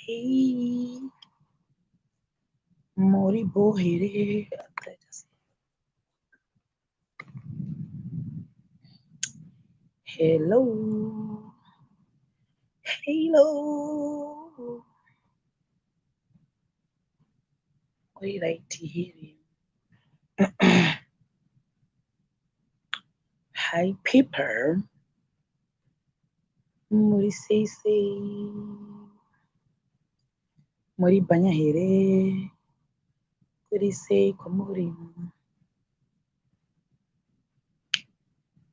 Hey, Mori Bohere. Hello. Hello. Wait, I hear you. Hi, Pepper. Muri say. Muri Banyahere. Kuri say Komuri.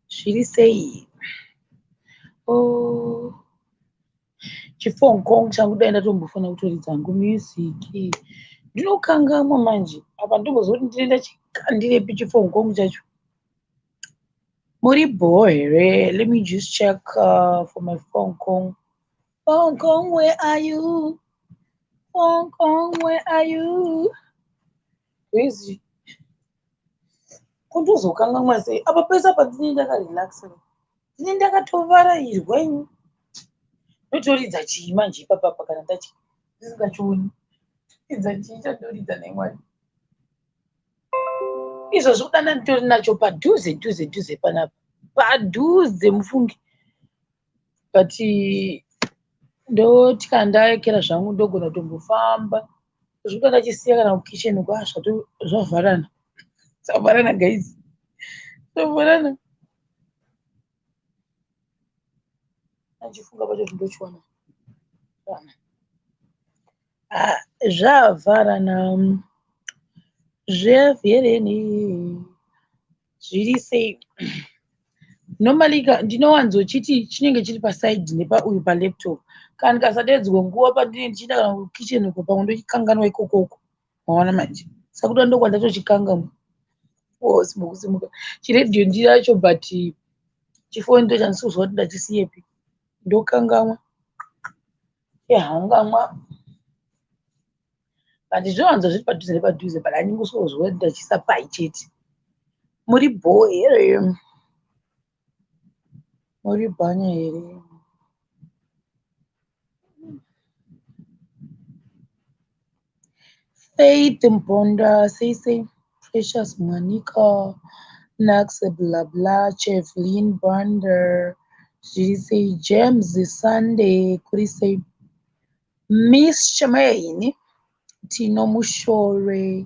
Shiri say. Oh. Chifo Kong changu daenda tombofana kutoridza hangu music. Ndinokangamwa manje. Apa ndombozoti ndinoenda chikandirepi chifo Kong chacho. Muri boy, let me just check for my phone call. Phone call, where are you? Phone call, where are you? Crazy. Kundozokanga sei apa pesa pandinenge ndakarelaxa ndinenge ndakatovarairwa ini ndotoridza chii manje ipapapa kana ndisingachioni idza chii chandoridza nemwari izvozvo kudana nditori nacho padhuze panapa padhuze mufungi but ndotya ndaekera zvangu ndogona kutombofamba zvokuda ndachisiya kana kukicheni zvavharana zvavharana guys zvavharana achifunga pacho ndochiwana zvavharana zvevhereni zviri sei normally ndinowanzochiti chinenge chiri pasaidi nepauyu palaptop kana ndikasadedzwe nguva pandinenge ndichida kana kukicheni uko pamwe ndochikanganwa ikokoko maona manje saka kuda ndokwa ndatochikanganwa simuka chiredhiyo ndiracho but chifoni ndochandisi kuzwa kuti ndachisiyepi ndokanganwa ehangamwa but zvinowanza zviri padhuze nepadhuze but handingosozwa kuti ndachisa pai chete muri bho here muri bhanya here Faith Mbonda say Precious Monica Nax blah blah Chevlin Bander she say James Sunday could say Miss Shemarians Tino Mushore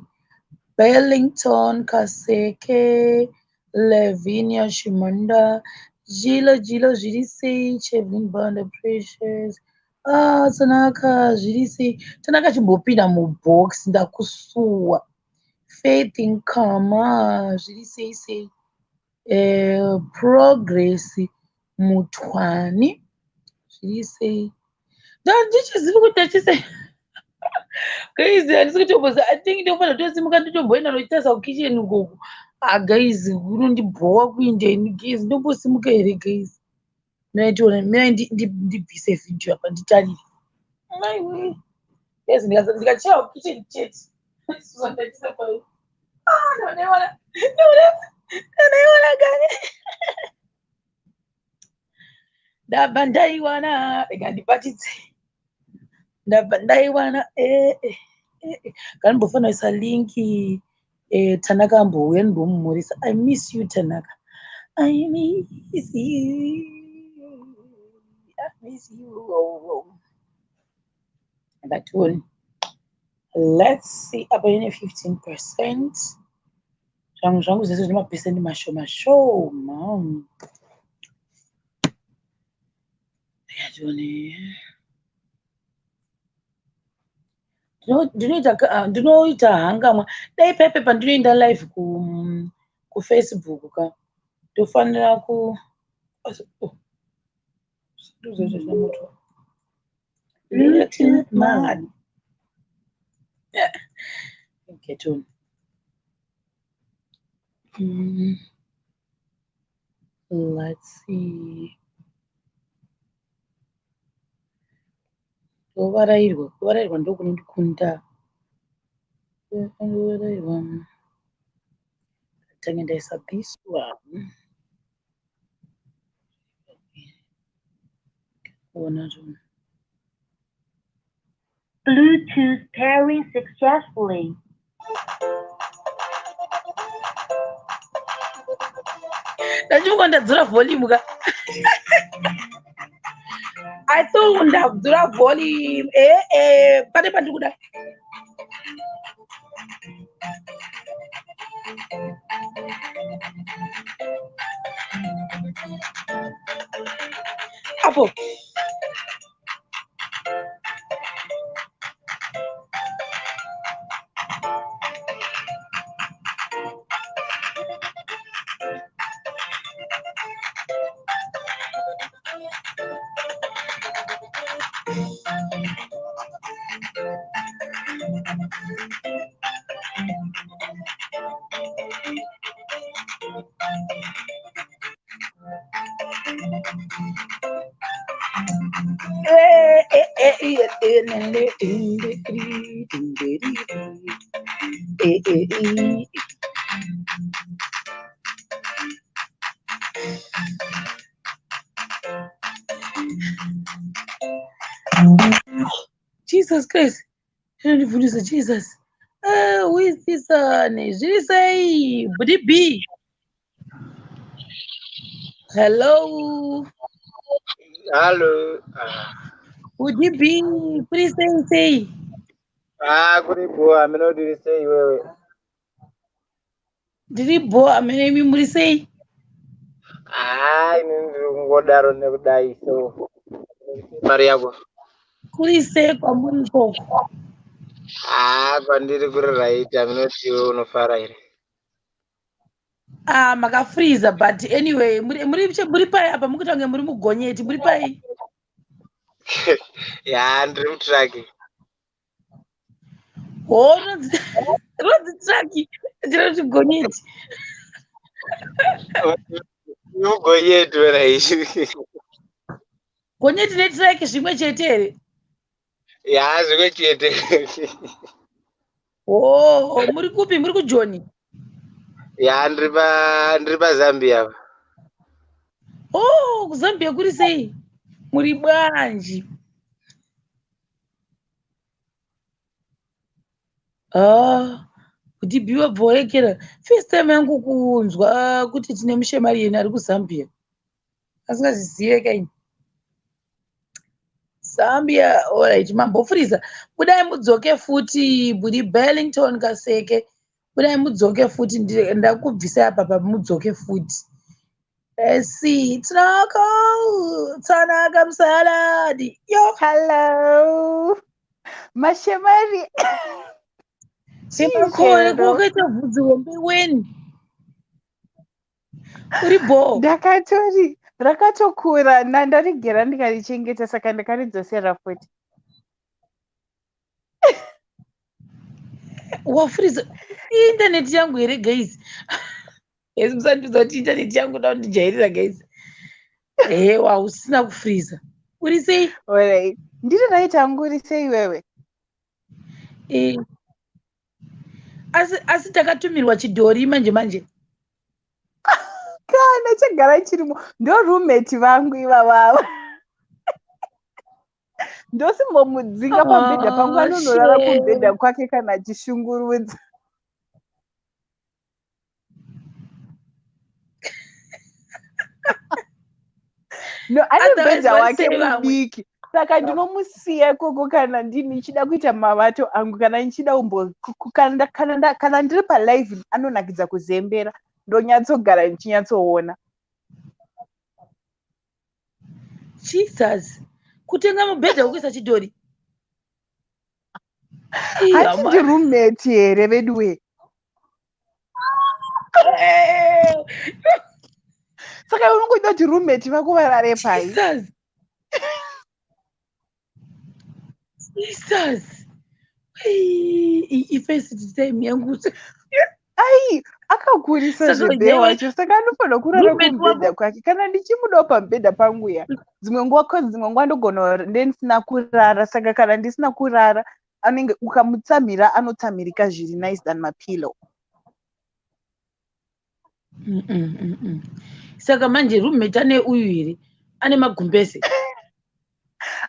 Bellington Kaseke Lavinia Shimanda Gila zviri sei Chevlin Bander Precious Tanaka zviri sei Tanaka chimbopinda mubox ndakusuwa Faith Nkama zviri sei Progress Mutwani zviri sei ndichizivi kuti ndachise guys handisi kutomboza I think ndofana tosimuka nditomboenda nochitasa kukicheni ukoko guys unondibhowa kuindeni guys ndombosimuka here guys naitiona mina ndibvise vhidhiyo apa nditarire guys ndikachaya kukicheni chete ndachisa pai ndaiona gani ndabva ndaiwana rega ndibatidze ndabva ndaiwana ngandimbofanira kuisa linki Tanaka ambouya ndomumhoresa I miss you Tanaka I miss you but let's see apa ine 15% zvangu zvese zvine mapesenti mashoma ndinoita hangamwa dai pepe pandinoenda live kufacebook ka ndofanira get on let's see kuvarairwa ndokunondikunda kuvarairwa tange ndaisa this one kuona zvona Choose pairing successfully. Ndachunga ndadzura volume ka. I thought ndadzura volume. Pane pandiri kuda. Apo. Jesus Christ. Jesus. Who is this one? Say, Buddy B. Hello. Hello. Buddy B. Please say. Kuri boa, me no diri say wewe. Diri bo amenemi muri say. Ini ngodaro ne kudai so. Mari yako. Kuri say kwa muri koko. Kwandiri kuri right, aminoti wewe unofara ire. Maka freezer, but anyway, muri pai apa mukutange muri mugonyeti, muri pai. Ya, ndiri mutraki. Oh, rodzi traki. Ndiro kuti gonyeti. Ugonyeti wena ishi. Gonyeti netraki zvimwe chete here? Ya, zvimwe chete. Oh, muri kupi? Muri kuJoni? Ya, ndiri paZambia. Oh, kuZambia kuri sei? Muri bwanji? Kuti biwa bhoekera. First time yangu kunzwa kuti tine muShemarian ari kuZambia. Asingazizive kaini. Zambia, alright, mambofuriza. Budai mudzoke futi, budi Burlington kaseke. Budai mudzoke futi, ndakubvisa apa mudzoke futi. See, Tanaka msaladi. Yo. Hello. Mashemari. Semakore kukaita bvudzi hombe weni. Uri bo. Ndakatori rakatokura ndandarigera ndikarichengeta saka ndakaridzosera futi. Wafuriza internet yangu here guys. Yes, musandudza kuti internet yangu da ndijairira guys. Usina kufriza. Uri sei? Alright. Ndiri right hangu uri sei wewe? Asi takatumirwa chidhori manje. Kana chagara chirimo ndo roommate vangu ivava. Ndosimomudzinga pambedha pangu anonorara kumbedha kwake kana achishungurudza. No, ane bhedha wake mudiki. Saka ndinomusiya ikoko kana ndichida kuita mavato angu kana ndichida kana ndiri palive anonakidza kuzembera ndonyatsogara ndichinyatsoona. Jesus. Kutenga mubhedha wekuisa chidhori. Hati ndi roommate here veduwe. Saka unongoita kuti roommate vako varare pai. Jesus. Ifirst time yangu. Ai, akakurisa zvebe wacho saka anofanira kurara kumubhedha kwake kana ndichimudawo pamubhedha pangu ya. Dzimwe nguva ndogona ndisina kurara saka kana ndisina kurara anenge ukamutsamira anotsamirika zviri nice than mapillow. Saka manje roommate ane uyu here ane magumbeze.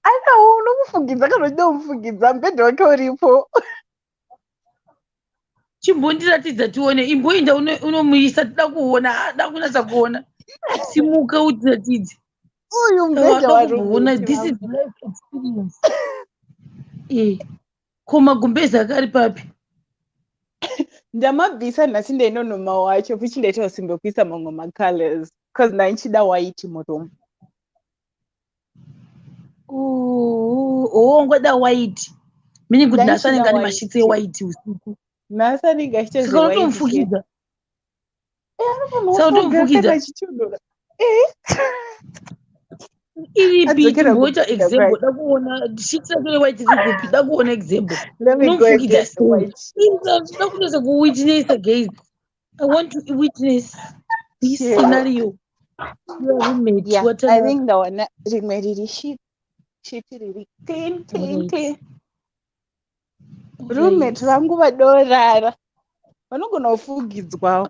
Anawo unomufugidza kana uchida kumufugidza mubhedha wake uripo. Chimbondiratidza tione, imboenda unomuisa, toda kuona, da kunatsa kuona. Simuka utiratidze. Uyu mubhedha Wada kumboona, waroommate this is vangu. life experience. Ko magumbezi akari papi? Ndamabvisa nhasi ndainonoma wacho fuchi ndaita usimbe kuisa mamwe macolors because ndaichida white muromo. Ngoda white. Meaning kuti nhasi anenge ane mashitsi ewhite usiku. Nhasi anenge achiita Saka unotomufukidza. Saka unotomufukidza. achichodora. Iripi chimboita example, da kuona shitsi rake rewhite riri kupi, da kuona example. Unomufukidza sei? Da kunasa kuwitness guys. I want to witness this scenario. Your roommate, Yeah, what I think ndaona rimwe riri shit riri clean. Roommate vangu vadorara vanogona kufugidzwawo.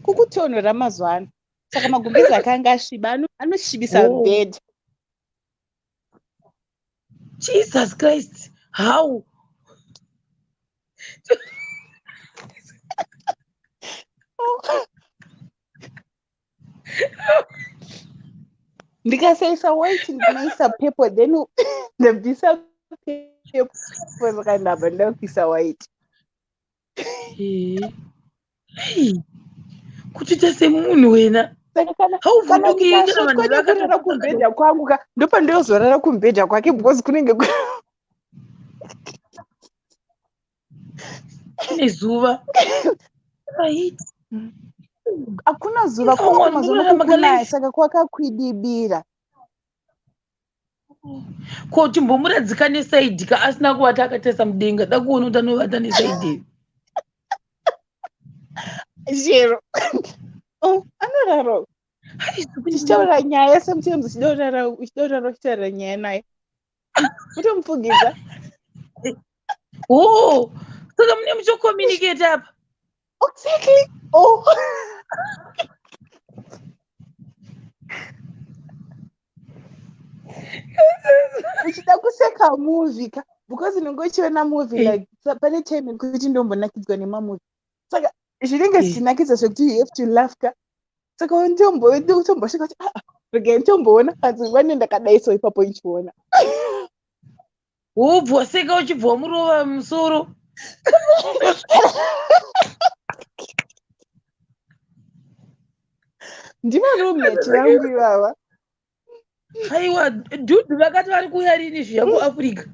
Kukutonhora mazuva ano. Saka magumbezi akanga asviba anoshibisa bed. Jesus Christ, how? Ndikasaisa white ndinoisa purple then ndabvisa purple saka ndabva ndakuisa white. Kuchiita semunhu wena. Saka kana vanhu kurara kumbedha kwangu ndopandinozorara kumbedha kwake because kunenge kune zuva. hakuna zuva kunaya saka kwakakwidibira. Ko chimbomuradzika nesaidhi ka asina kuvata akatarisa mudenga, da kuona kuti anovata nesaidhi. Zero. Anoraro. Tichitaura nyaya sometimes uchitaura nyaya naye. Utomufugidza. Saka mune muchocommunicate apa. Exactly. Uchida kuseka movie ka because unenge uchiona movie like pane time kuti ndombonakidzwa nemamovie. Saka zvinenge zvichinakidza zvekuti you have to laugh ka. Saka utombosvika kuti regai nditomboona asi vane ndakadaiso ipapo ichiona. Wobva seka uchibva murova musoro. Ndima roommate vangu ivava. Aiwa, dude vakati vari kuuya rini zviya kuAfrica.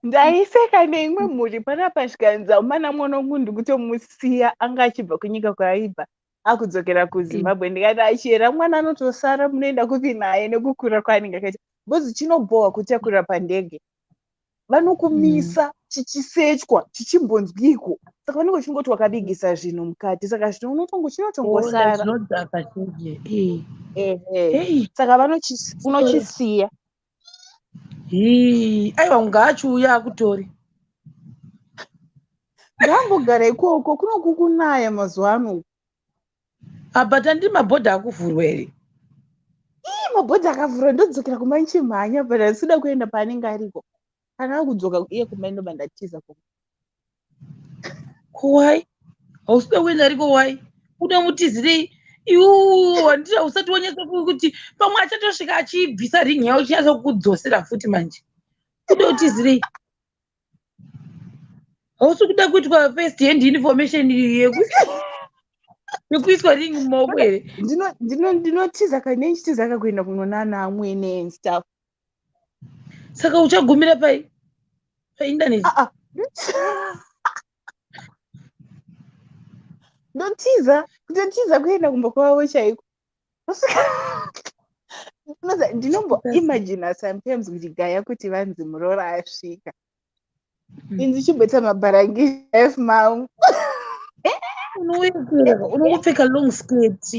Ndaiseka neimwe mhuri panapa zvikanzi mana mwanangu ndikutomusiya anga achibva kunyika kwaaibva akudzokera kuZimbabwe. Ndikati achiyera mwana anotosara munoenda kupi naye nekukura kwaanenge akaita. Bozi chinobhohwa kutakura pandege. Vanokumisa chichisechwa chichimbonzwiko. Saka vanenge vachingoti wakabigisa zvinhu mukati. Saka zvinhu chinotongosara. Saka unochisiya. Aiwa ngaachiuya akutori. Ngambogara ikoko kunokukunaya mazuva ano. But andi mabhodha akuvhurwa here? Mabhodha akavhurwa ndodzokera kumba nchimhanya but asida kuenda paanenge ariko. Kana akudzoka iye kumba ndobva ndatiza kumba. Why? Hausida kuenda ariko why? Uda mutizirei? Iwo wandira usati wanyatsa kuti pamwe achatosvika achibvisa ringi yawo chinyatsa kukudzosera futi manje. Uda utizirei? Hausi kuda kuitwa first hand information yekuiswa ringi mumaoko here? Ndinotiza kana nechitiza akakuenda kunonana neamwene and stuff. Saka uchagumira painternet? Kutotiza kuenda kumba kwavo chaiko. Ndinomboimagina sometimes kuti gaya kuti vanzi murora asvika. Inzi chibweta mabharangi mangu. Unongopfeka long skirt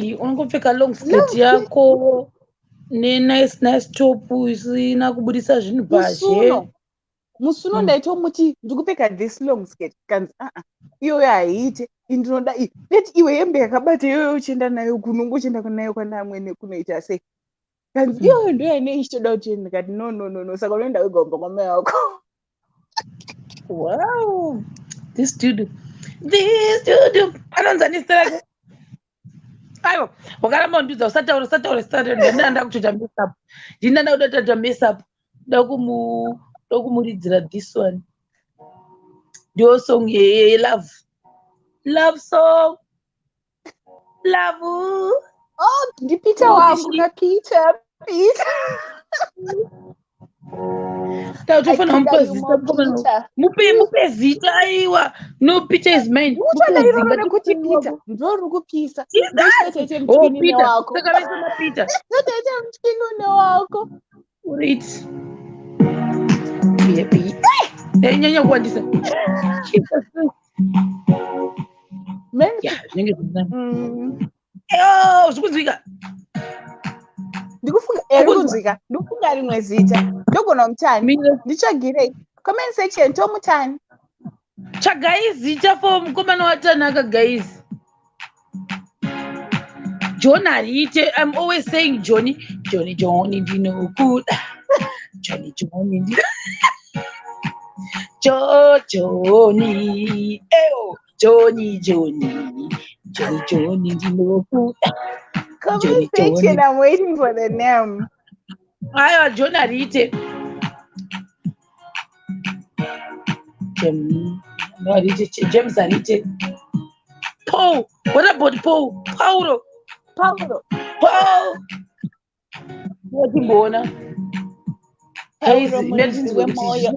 yako nice top isina kubudisa zvinhu pashe. Musuno ndaitomuti ndikupfeka this long skirt kanzi iwe haiite indinoda iyi beti iwe hembe yakabata iwewe uchienda nayo kunongo uchienda nayo kwana amweni kunoita sei kanzi iwewe ndo yane ichitoda kuti ndikati no saka unoenda wega umba kwamai wako. Wow, this dude anonzanisira aiwa wakaramba undiudza usataura ndanda kutoita mess up ndinanda kuda kutoita mess up da kumuridzira this one ndio song love song love. Oh, ndipita wangu kapita tautofanira mupe zita aiwa. No, Peter is mine. Uchairona kuti Peter ndori kupisa ndishetete mtwini wako saka vaisema Peter ndishetete mtwini wako uriti baby nyanya kuwandisa men zvinenge zvikunzwika ndikunzwika ndofunga rimwe zita ndogona mutani ndichagirei comment section tomutani chagai zita for mukomana watanaka guys. John ariite. I'm always saying Johnny ndinokuda Johnny Johnny ndinokuda. Comment section, I'm waiting for the name. Aiwa John ariite. James ariite. Paul. What about Paul? Paulo. Watimboona. Paulo mulidzi wemoyo.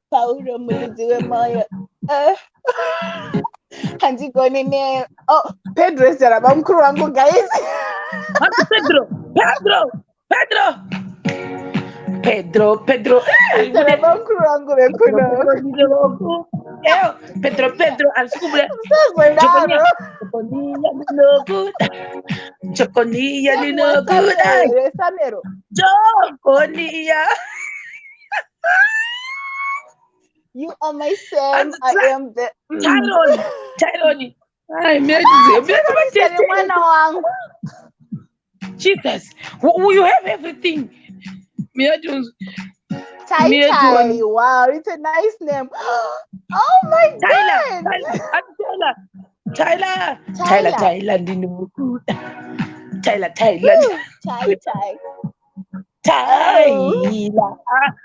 Paulo mulidzi wemoyo. Handigoni ne. Oh, Pedro zara bamukuru wangu guys. Pedro. Zara bamukuru wangu bekuno. Pedro asikubula. Chokonia ninokuda. Samero. Chokonia. You are my Sam. I am the Tyrone. Jesus, you have everything. Tai. Wow, it's a nice name. Oh my God. Tyler.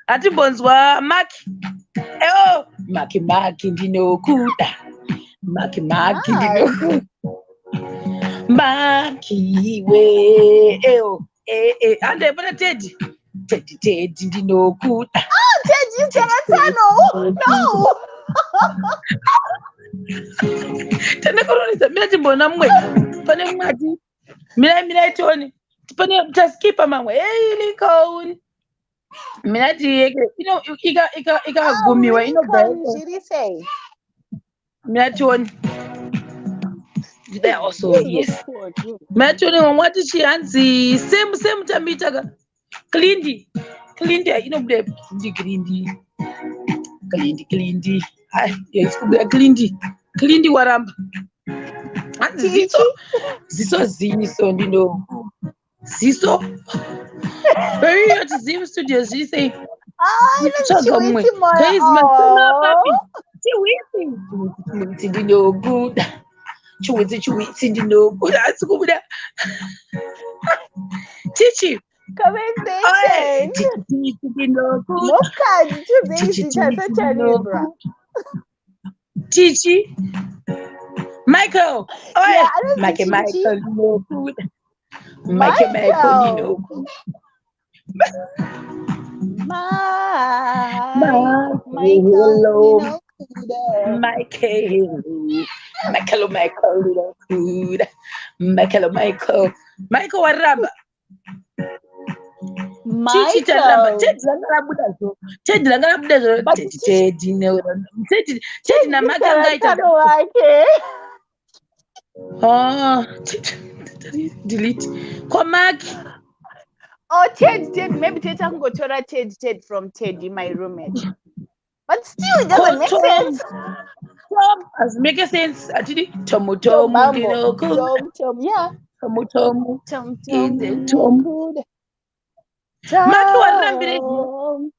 Atimbonzwa Maki. Maki ndinokuda. Maki ndinokuda. Maki we. Ande pana Teddy ndinokuda. Oh, Teddy, you said no. Tanakoronisa mina timbona mwe. Pane mwati. Mina itoni. Pane taskipa mamwe. Lincoln. Mina ti ikagumiwa say. Mina tioni. They also yes. Mina tioni mwati chihanzi same tamita Klindi inobuda Klindi. Yes, Klindi waramba. Ziso ndino. Ziso. Very at Zim Studios, you say. Guys, ndino good. Chuwitsi ndino good. Asikubuda. Chichi. Comment section. Chichi. Michael. Yeah, Michael. Michael waramba. Teddy na Maki delete. Kwa Maki. Oh, Ted. Maybe Ted can go to Ted from Teddy, my roommate. But still, it doesn't make sense. Does it make sense? Atidi Tom tomu Bambo. ndinokuda. Tom, yeah. Tomu Tom, inde tomu. ndinokuda. Maki warambire Tom.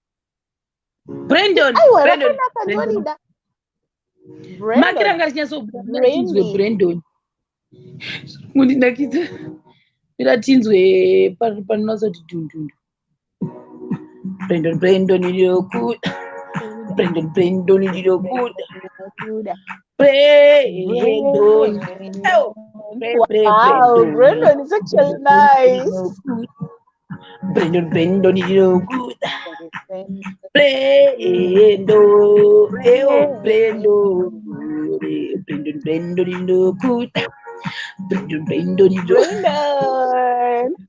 Brandon. Aiwa, Brandon. rakanaka ndorida. Maki Brandon. ranga richinyasobuda tinzwe Brandy. Brandon. Mundinakidza. Tinzwe panosoti dundundu. Brandon ndinokuda. Brandon ndinokuda. Brandon. Oh, Wow, Brandon is actually nice. Brandon ndinokuda. Brandon. Brandon ndinokuda. Brandon.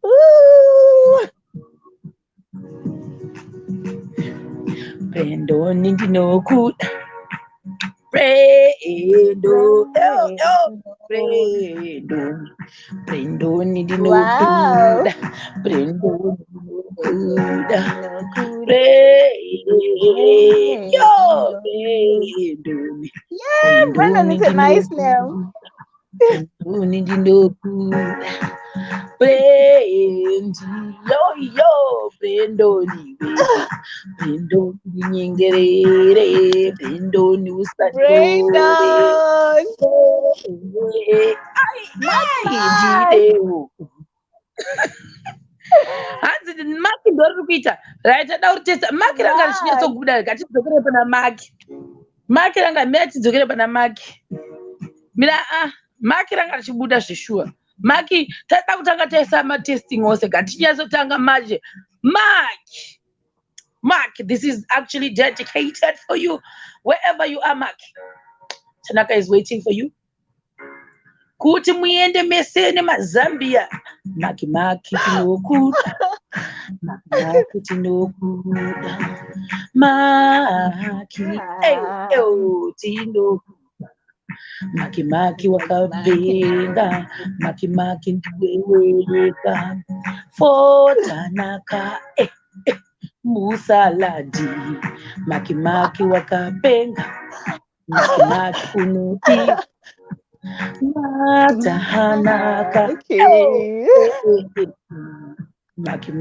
Woo! Brandon ndinokuda. Brandon ndinokuda. Wow. Brandon ndinokuda. Yeah, Brandon is a nice name. Brandon ndinokuda. Brandon nyingerere. Brandon usadore. Hanzi maki ndori kuita right ada uritesa maki ranga richinyatsogbuda ngatidzokere pana maki ranga mira tidzokere pana maki mira maki ranga richibuda zveshuwa maki tada kutanga taisa matesting ose ngatinyatsotsanga manje Mark, this is actually dedicated for you wherever you are. Mark, Tanaka is waiting for you. Kuti muende mese neMazambia. Maki tinokuda. Maki tinokuda. Maki tinokuda. Maki wakavenga. Maki ndiwewereka. For Tanaka musaladi. Maki wakapenga. Maki unoti. Matahanaka. Maki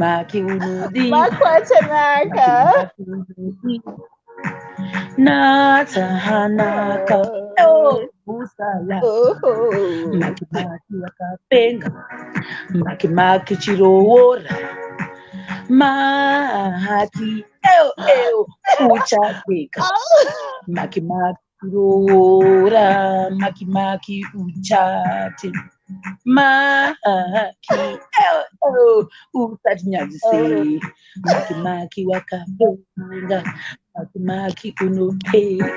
unodi. Makwatanaka. Natahanaka. Musala. Maki wakapenga. Maki chiroora. Maki uchapeka. Maki roora. Maki uchate. Maki usati nyadzise. Maki wakapenga. Maki unopeka.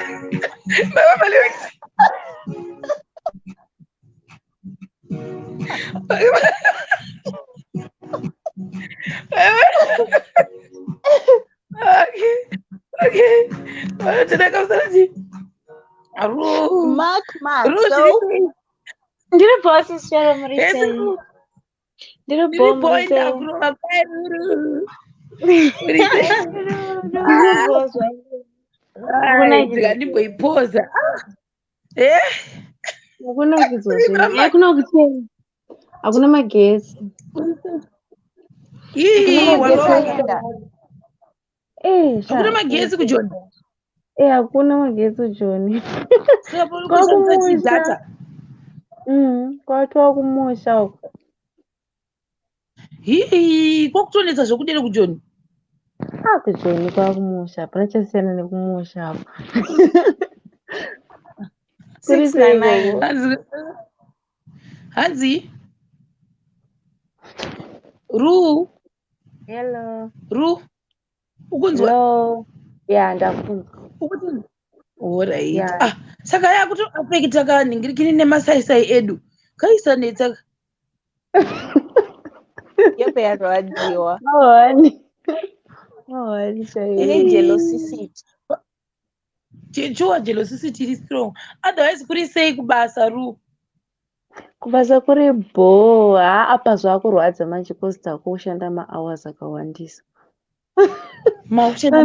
Okay. Mark. Ndiri bosi Shemarians. Ndiri bosi. Ndimboipoza. Hakuna magesi. Hakuna magesi kujoni. Hakuna magesi Joni. Data. Kwatoa kumusha uko. Kwakutonetsa zvokudini kujoni? Kujoni kwakumusha, panachasiyana nekumusha hapo. Hanzi. Ru. Hello. Ru. Ukunzwa? Hello. Yeah, ndakunzwa. Ukuti? Alright. Yeah. Saka yakuti apekita kaningirikini nemasaisai edu. Kaisanetsa. Yepe yarwadziwa. Ine jealousy. Chichuwa jealousy tiri strong. Otherwise kuri sei kubasa Ru. Kubasa kuri apa zvakurwadza manje cause takushanda ma-hours akawandisa. Maushanda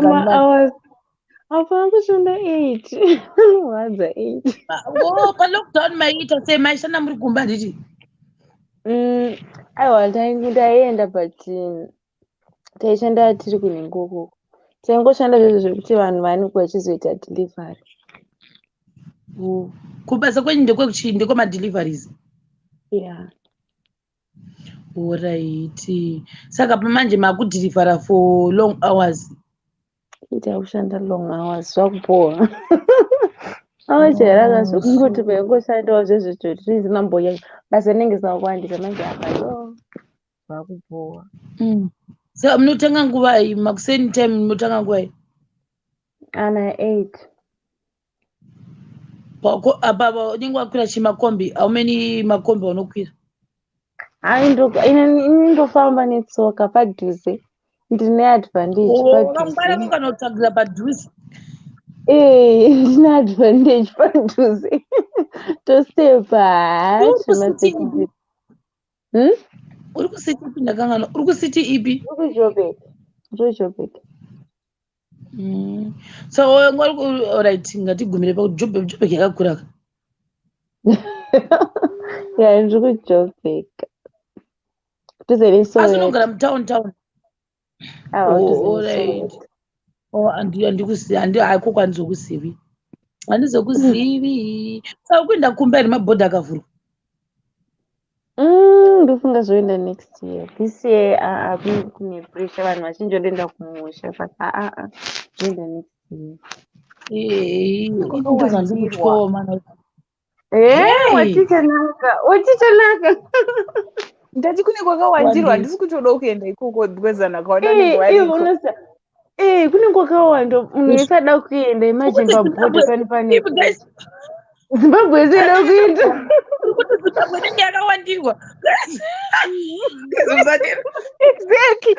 ma-hours. Hapana kushanda 8. Anorwadza 8. Lockdown maita sei maishanda muri kumba nditi? Aiwa taienda but taishanda tiri kunhengo ukoko. Taingoshanda zvezvo zvekuti vanhu vanenge vachizoita delivery. Kubasa kwenyu ndekwemadeliveries. Yeah. Alright. Saka pamanje makudhilivhara for long hours. Ita kushanda long hours zvakupoa. Chera kazokungoti paingoshandawo zvezvo zvisina mboya basa rinenge risina kuwandisa manje apa zvakupoa. Saka munotanga nguvai? Makuseni time munotanga nguvai? Ana 8. Apa unenge wakwira chimakombi? How many makombi unokwira? Inindofamba netsoka padhuze. Ndine advantage wakangwara kana kutagira padhuze? Ndine advantage padhuze. Tostepa uri kusiti ipi? Ndakangana uri kusiti ipi? Joburg. So alright, ngatigumire paJoburg. Joburg yakakura. Yeah, ndiri kuJoburg. Asi unogara mutown? Alright. Handikuzivi. Saka kuenda kumba iri mabhodha akavhurwa? Ndofunga zoenda next year. This year kune pressure vanhu vachinji voenda kumusha saka zoenda next year. Ndozvandikutyowo mana. Watichanaka. Ndati kune kwakawandirwa handisi kutoda kuenda ikoko because ndakaona nenge variko. Kune kwakawanda munhu wese ada kuenda. Imagine pabhodha pane Zimbabwe yese ida kuenda. Zimbabwe inenge yakawandirwa. Exactly.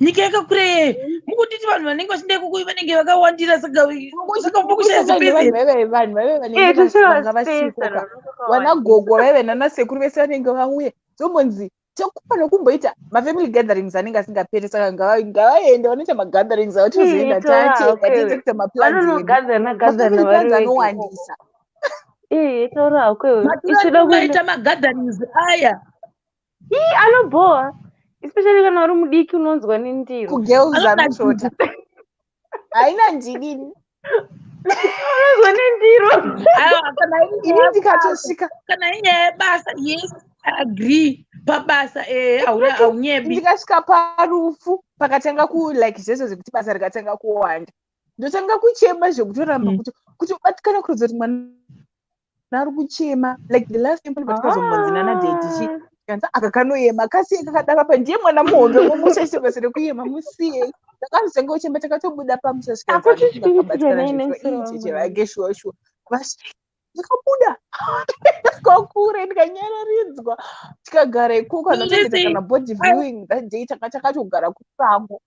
Nyika yakakura yeye. Mukutiti vanhu vanenge vachinda ikoko vanenge vakawandira saka kushaya space. Vanhu vaive vanenge vanga vasikoka. Vanagogo vaive nanasekuru vese vanenge vauya. Zombonzi tekupa nokumboita mafamily gatherings anenge asingaperi saka ngavaende vanoita magatherings avo tozoenda tatekuita maplans anowandisa. Taura maita magatherings aya. Anoboa. Especially kana uri mudiki unonzwa nendiro. Kugirls anoshota. Haina ndidini. Unonzwa nendiro. Ini ndikatosvika. Kana inyaya yebasa, yes, I agree. Pabasa haunyebi. Ndikasvika parufu pakatanga zvese zvekuti basa rikatanga kuwanda. Ndotanga kuchema zvekutoramba kuti ubatikana kurodza kuti mwana ari kuchema. Like the last time patikazombonzina nadhedhishi. Akakanoyema kasiye kakadaka pa ndiye mwana muhombe womusha basa rekuyema musiye. Ndakazotanga kuchema takatobuda pamusha shuwa. Ndikabuda ndikakura ndikanyararidzwa tikagara ikoko anotoita kana body viewing that day takatogara kusango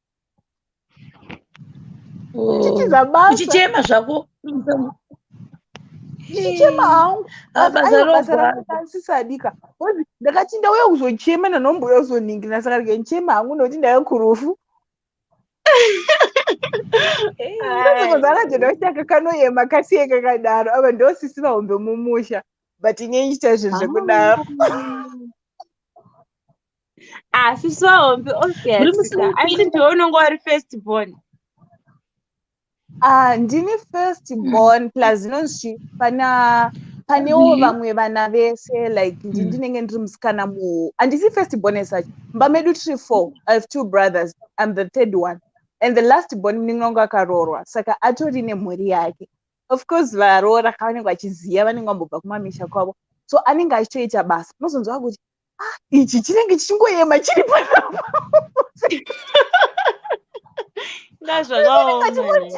tichitiza basa uchichema zvako chichema hangu basa randaisisadika ndakati ndauya kuzochema nanomboya kuzoningira saka ndichema hangu nokuti ndauya kurufu ndozozozana akakanoyema kasiye kakadaro ava ndosisi vahombe mumusha but inyenyita zvinhu zvekudaro sisi vahombe asi ndiwe unonge wari first born. Ndini first born plus inonzi panewo vamwe vana vese like ndinenge ndiri musikana handisi first born as such. Mba medu tiri 4. I have 2 brothers. I'm the third one. And the last born ninonga akarorwa saka atori nemhuri yake. Of course varora kavanenge vachiziva vanenge vambobva kumamisha kwavo, so anenge achitoita basa unozonzwa kuti ichi chinenge chichingoyema chiri panapa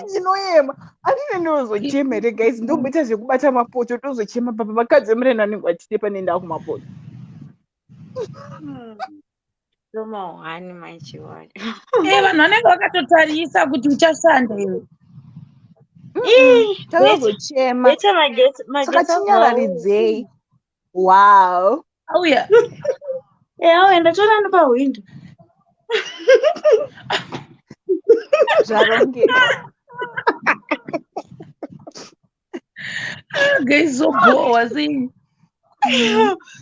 ndinoyema andine ndozochema here guys ndomboita zvekubata mapoto tozochema papa vakadzi vemurenda vanenge vachitepa nenda kumapoto Tomahwani machiwari. Vanhu vanenge vakatotarisa kuti uchashanda iwe. Tazochema. Saka chinyararidzei. Wow. Auya. Auya ndatoona nepahwindo. Zvarongeka. Ngeizobohwa sei.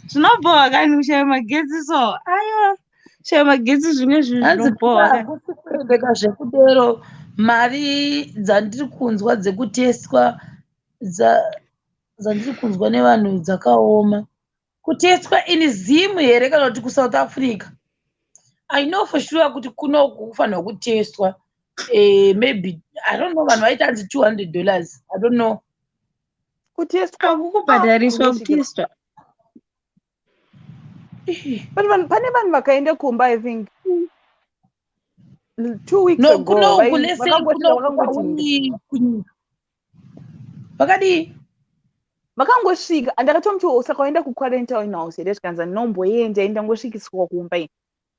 Zvinobohwa kani kushaya magetsi so. Aiwa. Shaya magetsi zvimwe zvinobohwa kani. Kuendeka zvekudero mari dzandiri kunzwa dzekuteswa dzandiri kunzwa nevanhu dzakaoma. Kuteswa in Zim here kana kuti kuSouth Africa? I know for sure kuti kuno kufanira kuteswa. Maybe I don't know vanhu vaita anzi $200. I don't know. Kuteswa Kukubhadhariswa kuteswa. But pane vanhu vakaenda kumba I think 2 weeks No, ago. kuno vakangoti vakadi vakangosvika andakatomti usakaenda kuquarantine house here zvikanzi nomboenda ndangosvikiswa kumba iyi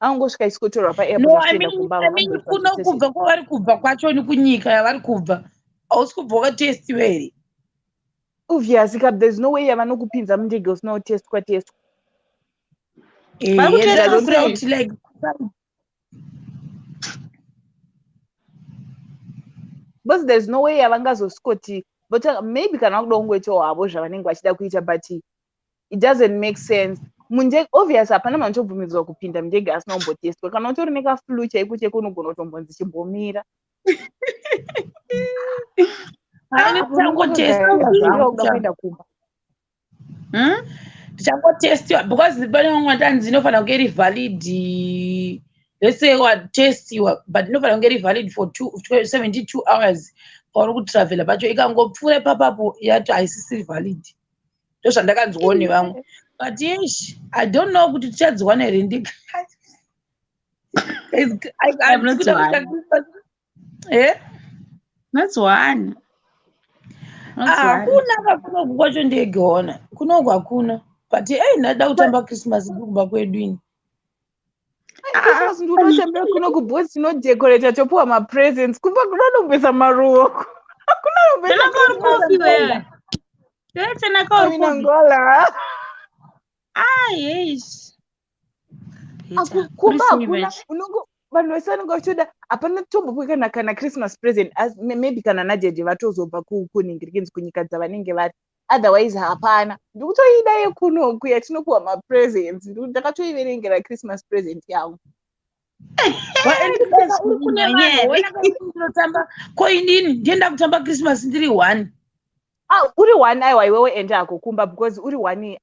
angosvika isikotorwa no, I mean kuno kubva kwavari kubva kwacho ni kunyika yavari kubva hausi kubva wakatestiwa here. Obviously there's no way yavanokupinza mundege usinotestwa testwa. But there's no way yavangazosikoti but maybe kana kuda kungoitawo havo zvavanenge vachida kuita but it doesn't make sense. Mundege obviously hapana munhu anotobvumidzwa kupinda mundege asina kumbotestwa. Kana utori nekaflu chaiko cheko unogona kutombonzi chimbomira. Ndichangotestiwa because pane vamwe vatanzi inofanira kunge iri valid, let's say watestiwa but inofanira kunge iri valid for 72 hours pauri kutravela pacho, ikangopfuura ipapapo yati haisisiri valid. Ndozvandakanzwawo nevamwe but ish I don't know kuti tichadziwana here ndika. That's one. Hakuna kunoku kwacho ndegeona kunoku hakuna but ndada kutamba Christmas kumba kwedu ini. Christmas ndinotambira kunoku both tinodecorate topuwa mapresents kumba kunonombesa maruoko. Ngola. Yes. Kumba hakuna unongo vanhu vese vanenge vachoda hapana tombopwe kana Christmas present maybe kana najeje vatozobva kuningirikinzi kunyika dzavanenge vari otherwise hapana. Ndikutoida yekunoku yatinopuwa mapresents ndakatoiverengera Christmas present yangu. Koinini ndienda kutamba Christmas ndiri 1. Uri 1 aiwa iwewe enda ako kumba because uri 1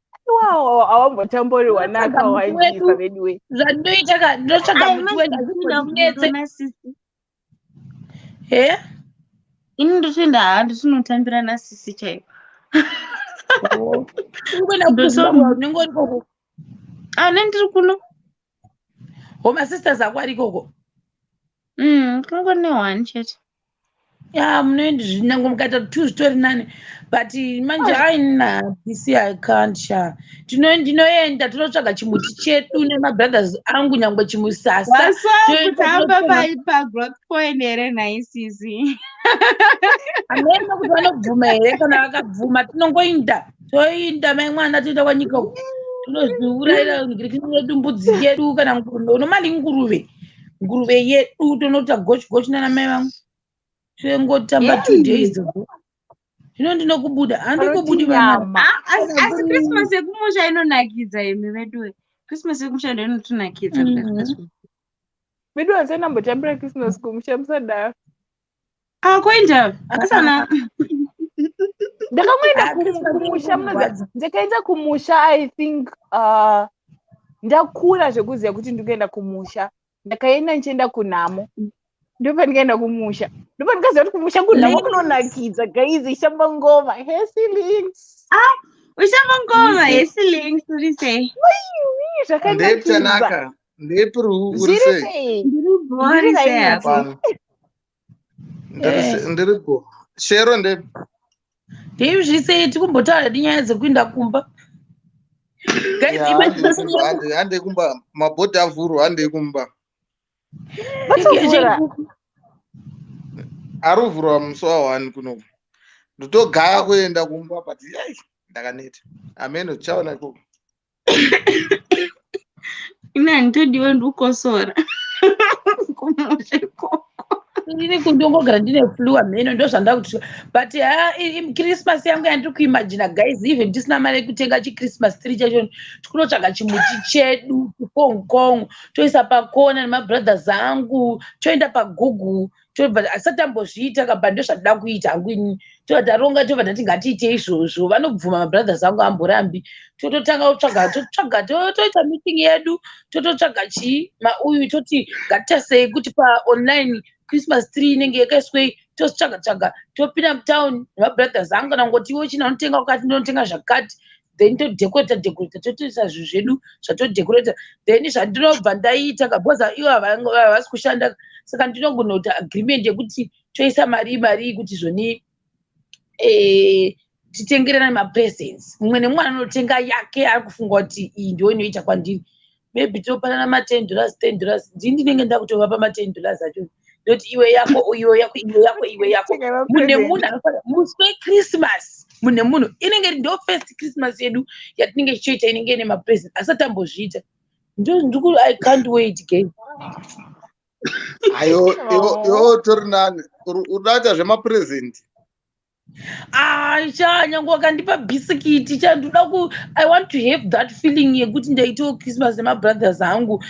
awambotamba uri 1 akawandisa veduwe. Zvandinoita ndinotsvaga muti wendainetse. Ini ndotoenda handisvinotambira nasisi chaipo. Urikuenda kuZimbabwe unenge uri koko? Nendiri kuno. Masisters ako ari koko? Kunenge ne 1 chete. Munoendi zvinango mukaita 2 zvitori nane but manje aina this I can't sha. Ndinoenda tinotsvaga chimuti chedu nemabrothers angu nyangwe chimusasa. Kutamba pagrowth point here naisisi. Hamena kuti vanobvuma here kana vakabvuma tinongoinda toinda mai mwana toenda kwanyika uko tinoziurayira ngirikini yedu mbudzi yedu kana nguruve unomali nguruve yedu tonota gochi nana mai vangu tongotamba 2 days ago. Zvino ndinokubuda handikubudi mama. Asi Christmas yekumusha inonakidza imi vedu. Christmas yekumusha ndio inotunakidza. Vedu hansana mbotambira Christmas kumusha musadaro. Koinja asana. Ndakamwenda kumusha munodza ndakaenda kumusha I think ndakura zvekuziva kuti ndikuenda kumusha ndakaenda ndichienda kunhamo ndopa ndikaenda kumusha ndopa ndikaziva kuti kumusha kunhamo kunonakidza gaizi shamba ngoma hesilinks ushamba hesilinks uri sei zvakanaka ndepiri uri sei ndiri go shero ndepi Dave zvise tikumbotaura dinyaya dzekuinda kumba. Hande kumba mabhodhi avhurwa hande kumba. Aruvhurwa musi wa1 kuno. Ndotogaya kuenda kumba but ndakaneta. Ameno chaona ikoko. Ina ndodiwe ndukosora. Ndine kundongogara ndine flu ameno ndo zvanda kuti but Christmas yangu yandiri kuimagina guys even tisina mari yekutenga Christmas tree chacho tikunotsvaga chimuti chedu chikongkong toisa pakona nemabrothers angu toenda paGoogle but asati ambozviita kabva ndo zvandida kuita hangu ini tobva taronga tobva tati ngatiite izvozvo vanobvuma mabrothers angu amborambi tototanga kutsvaga toita meeting yedu tototsvaga uyu toti ngatitasei kuti online Christmas tree inenge yakaiswei totsvaga topinda mutown nemabrothers angu kana ngoti iwe china unotenga wakati ndinotenga zvakati then todekoreta totoisa zvinhu zvedu zvatodekoreta then zvandinobva ndaita kabhoza ivo havasi kushanda saka ndinogona kuita agreement yekuti toisa mari kuti zvoni titengerana mapresents mumwe nemwana anotenga yake ari kufunga kuti iyi ndiyo inoita kwandiri maybe topanana $10 ndinenge ndakutova $10 acho ndoti iwe yako mune munhu anofana musi weChristmas mune munhu inenge ndo first Christmas yedu yatinenge tichoita inenge ine mapresent asati ambozviita ndikuri I can't wait game ayo iwo tori nani udaita zvemapresent nyange wakandipa bhisikiti chandoda I want to have that feeling yekuti ndaitawo Christmas nemabrothers angu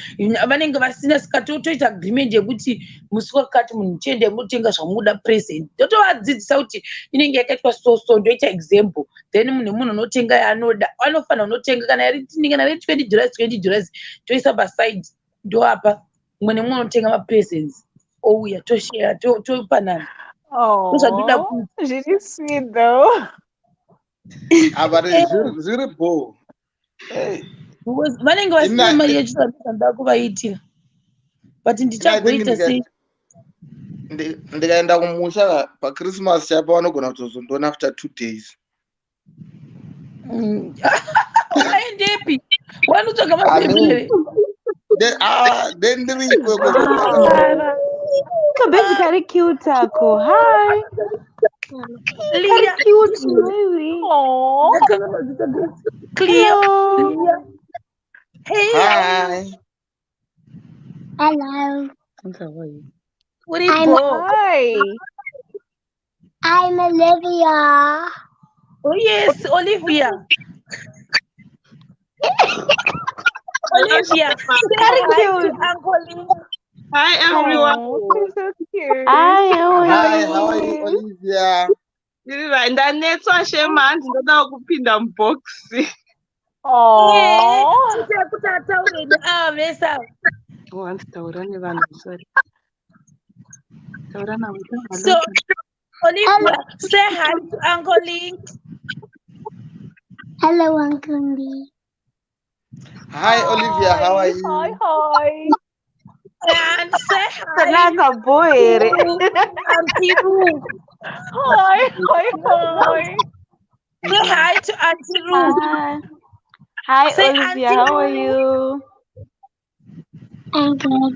vanenge vasina saka toita agreement yekuti musi wakati munhu chiende mutenga zvamuda present totovadzidzisa kuti inenge yakaitwa so ndoita example then munhu unotenga yaanoda anofana unotenga kana tinenge nari $20 toisa paside ndoapa mumwe nemumwe unotenga mapresents ouya toshare topanana. Oh, really sweet though. But zviri bo. Vanenge vasina mari yechizanda kuvaitira. But ndichagoita sei? Ndikaenda kumusha paChristmas chapa vanogona kutozondoona after 2 days. Waendepi? Wanotsvaga mapembere. Then ndiri ikoko. Kabezi kari cute ako. Hi. Kari cute wewe. Oh. Cleo. Hey. Hi. Hello. What is it? Hi. I'm Olivia. Oh yes, Olivia. Olivia. Very cute. Hi everyone. Oh, so cute. Hi, How are you, Olivia? Ndanetswa Shemarians ndoda kupinda muboxi. Oh. Mesa. Taura nevanhu sorry. Taura navo. So Olivia, say hi to Uncle Lee. Hello, Uncle Lee. Hi, Olivia. How are you? Hi. And say hi Tanaka boy. to Auntie Roo. Hi. Say hi to Auntie Roo. Hi, Say Olivia. Auntie How are Roo. you? I'm good.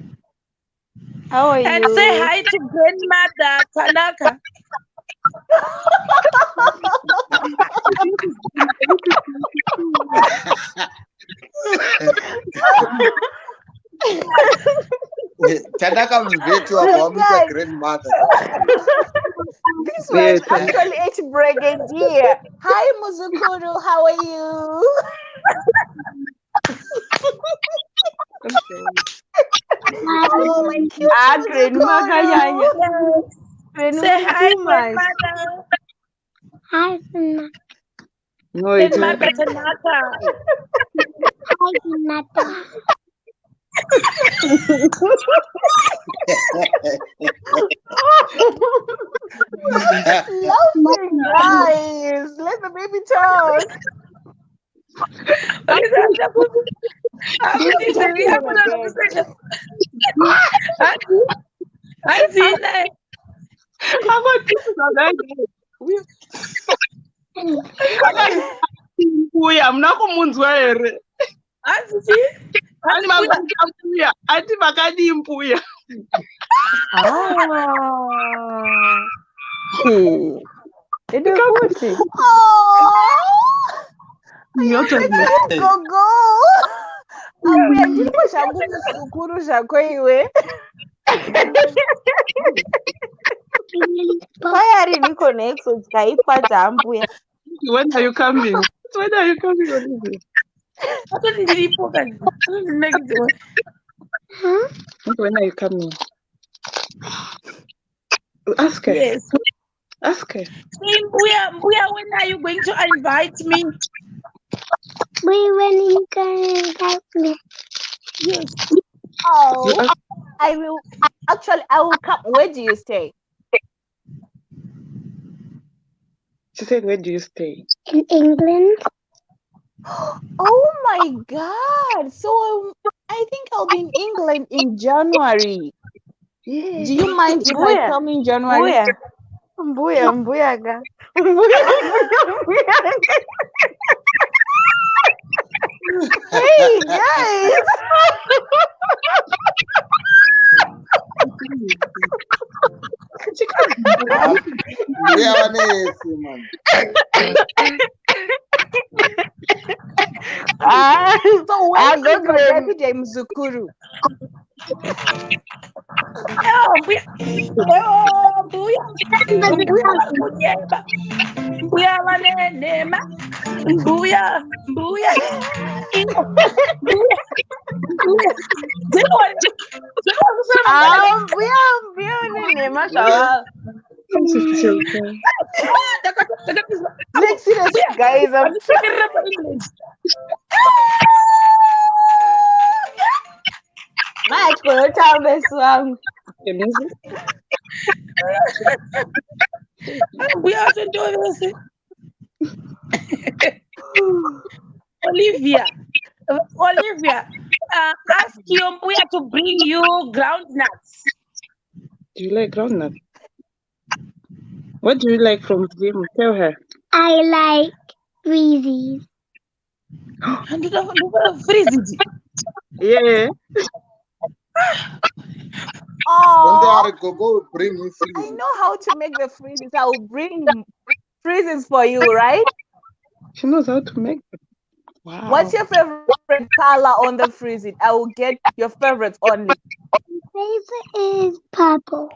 How are you? And say hi to grandmother Tanaka. Tanaka mvetu wakawamuita grandmother. This was Uncle H Brigadier. Hi, Muzukuru. How are you? Oh, my cute Grandma Kayanya. Say hi, grandmother. Hi, Nata. No, it's Grandmother Tanaka. Hi, Nata. Lovely guys. Let the baby talk. Mpuya muna kumunzwa here. Ati makadi mpuya. Itu kuti. Go. Abuya ndiko zvangu musukuru zvako iwe. Fire niko next ukaipata mbuya. When are you coming? When are you coming, Olivia? When are you coming? Ask her. Yes. Ask her. Say, Mbuya, when are you going to invite me? When you can invite me? Yes. Oh, I will. Actually, I will come. Where do you stay? She said, where do you stay? In England. Oh my God! So I think I'll be in England in January. Yeah. Do you mind if I come in January? Mbuyaga. Hey guys! We have an AC, man. So when is your birthday, Mzukuru? Like seriously, guys, I'm Mike, go tell me song. We have to do this. Olivia, ask your Mbuya to bring you groundnuts. Do you like groundnut? What do you like from Zim? Tell her. I like Reese's. And you don't freeze it. Yeah. Oh, Go bring me I freezes. know how to make the freezes. I will bring freezes for you, right? She knows how to make them. Wow. What's your favorite color on the freezing? I will get your favorites only. My favorite is purple.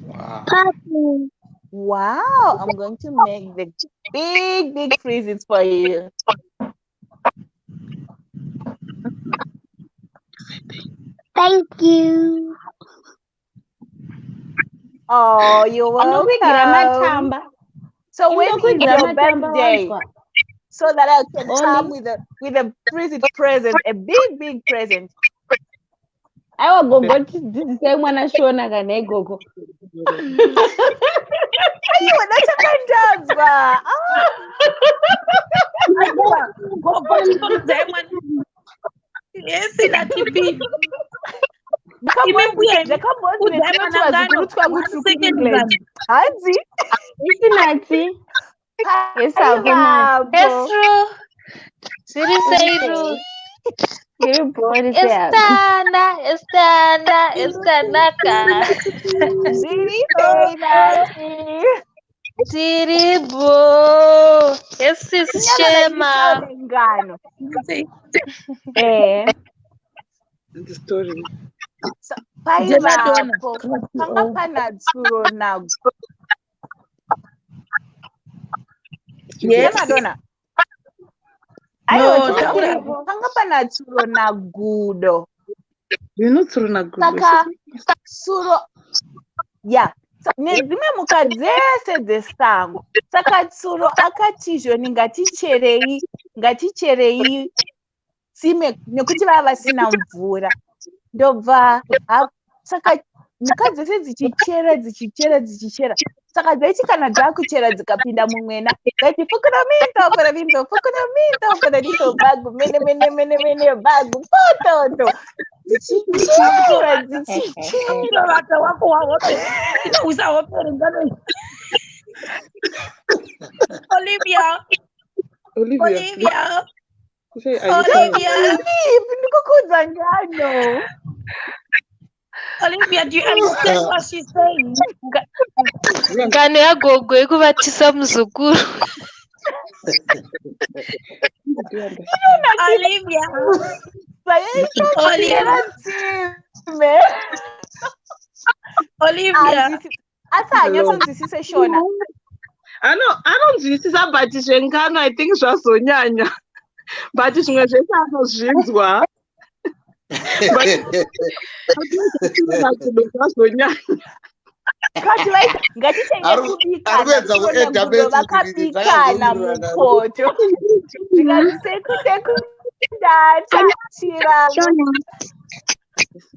Wow. Purple. Wow, I'm going to make the big freezes for you. Thank you. Oh, you're welcome. So when is your birthday? So that I can come with a freezing present, a big present. Aiwa gogo tidzidzisai mwana Shona kana igogo. Aiwa ndachakandanzwa. Yes, that's big. Hanzi Isinati. Esabona. Esro. Siriseiru. Ngiribhori Estanaka. Siribo. Esi Shema. The story. Paivapo panga pana tsuro na. Yes, Madonna. No, panga pana tsuro na gudo. You know tsuro na gudo. Saka tsuro. Yeah. Nezime mukadzese dzesango. Saka tsuro akatizvo ngaticherei sime nekuti vava vasina mvura. Ndobva saka mhuka dzese dzichichera saka dzaiti kana dzakuchera dzikapinda mumwena dzaiti fukuramito for a little bag mene bag pototo dzichichera Olivia. ndikukudza ngano. Olivia, do you understand what she's saying? Ngane yagogo ikubatisa mzukuru. Olivia. Olivia. Atanyatsonzwisise Shona. I don't nzwisisa but zvenkano I think zvazonyanya but zvimwe zvese anozvinzwa zvazonyanya Kati ngatichenge arikuedza kuedha vakapikana mupoto ndachira